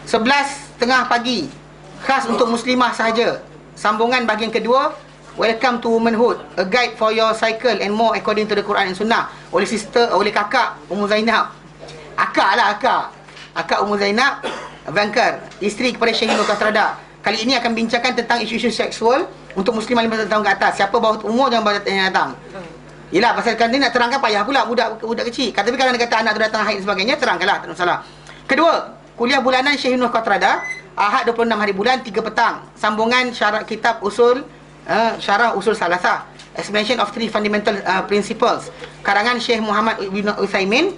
11:30 pagi. Khas untuk muslimah sahaja. Sambungan bahagian kedua, Welcome to Womanhood, a guide for your cycle and more according to the Quran and Sunnah, oleh kakak Ummu Zainab. Akak Ummu Zainab. Vankar, isteri kepada Syekh Nur Kasrada. Kali ini akan bincangkan tentang isu-isu seksual untuk muslimah 15 tahun ke atas. Siapa bawah umur jangan datang. Yelah, pasal kan dia nak terangkan payah pula budak kecil. Tapi kalau dia kata anak tu datang haid dan sebagainya, terangkanlah, tak ada masalah. Kedua, kuliah bulanan Syekh Nur Kasrada, Ahad 26 hari bulan 3 petang. Sambungan syarah kitab usul syarah usul salasah, Explanation of Three Fundamental Principles, karangan Syekh Muhammad bin Utsaimin.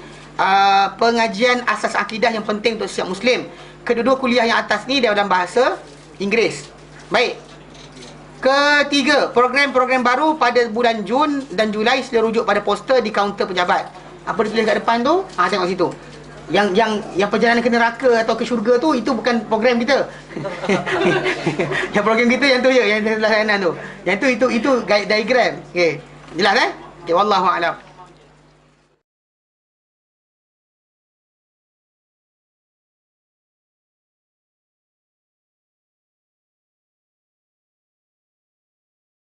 Pengajian asas akidah yang penting untuk setiap muslim. Kedua kuliah yang atas ni dia dalam bahasa Inggeris. Baik. Ketiga, program-program baru pada bulan Jun dan Julai sila rujuk pada poster di kaunter pejabat. Apa dia tulis kat depan tu? Tengok situ. Yang perjalanan ke neraka atau ke syurga tu, itu bukan program kita. Yang program kita yang tu je, yang sebelah kanan tu. Yang tu itu diagram. Okey. Jelas Okey, wallahu a'lam.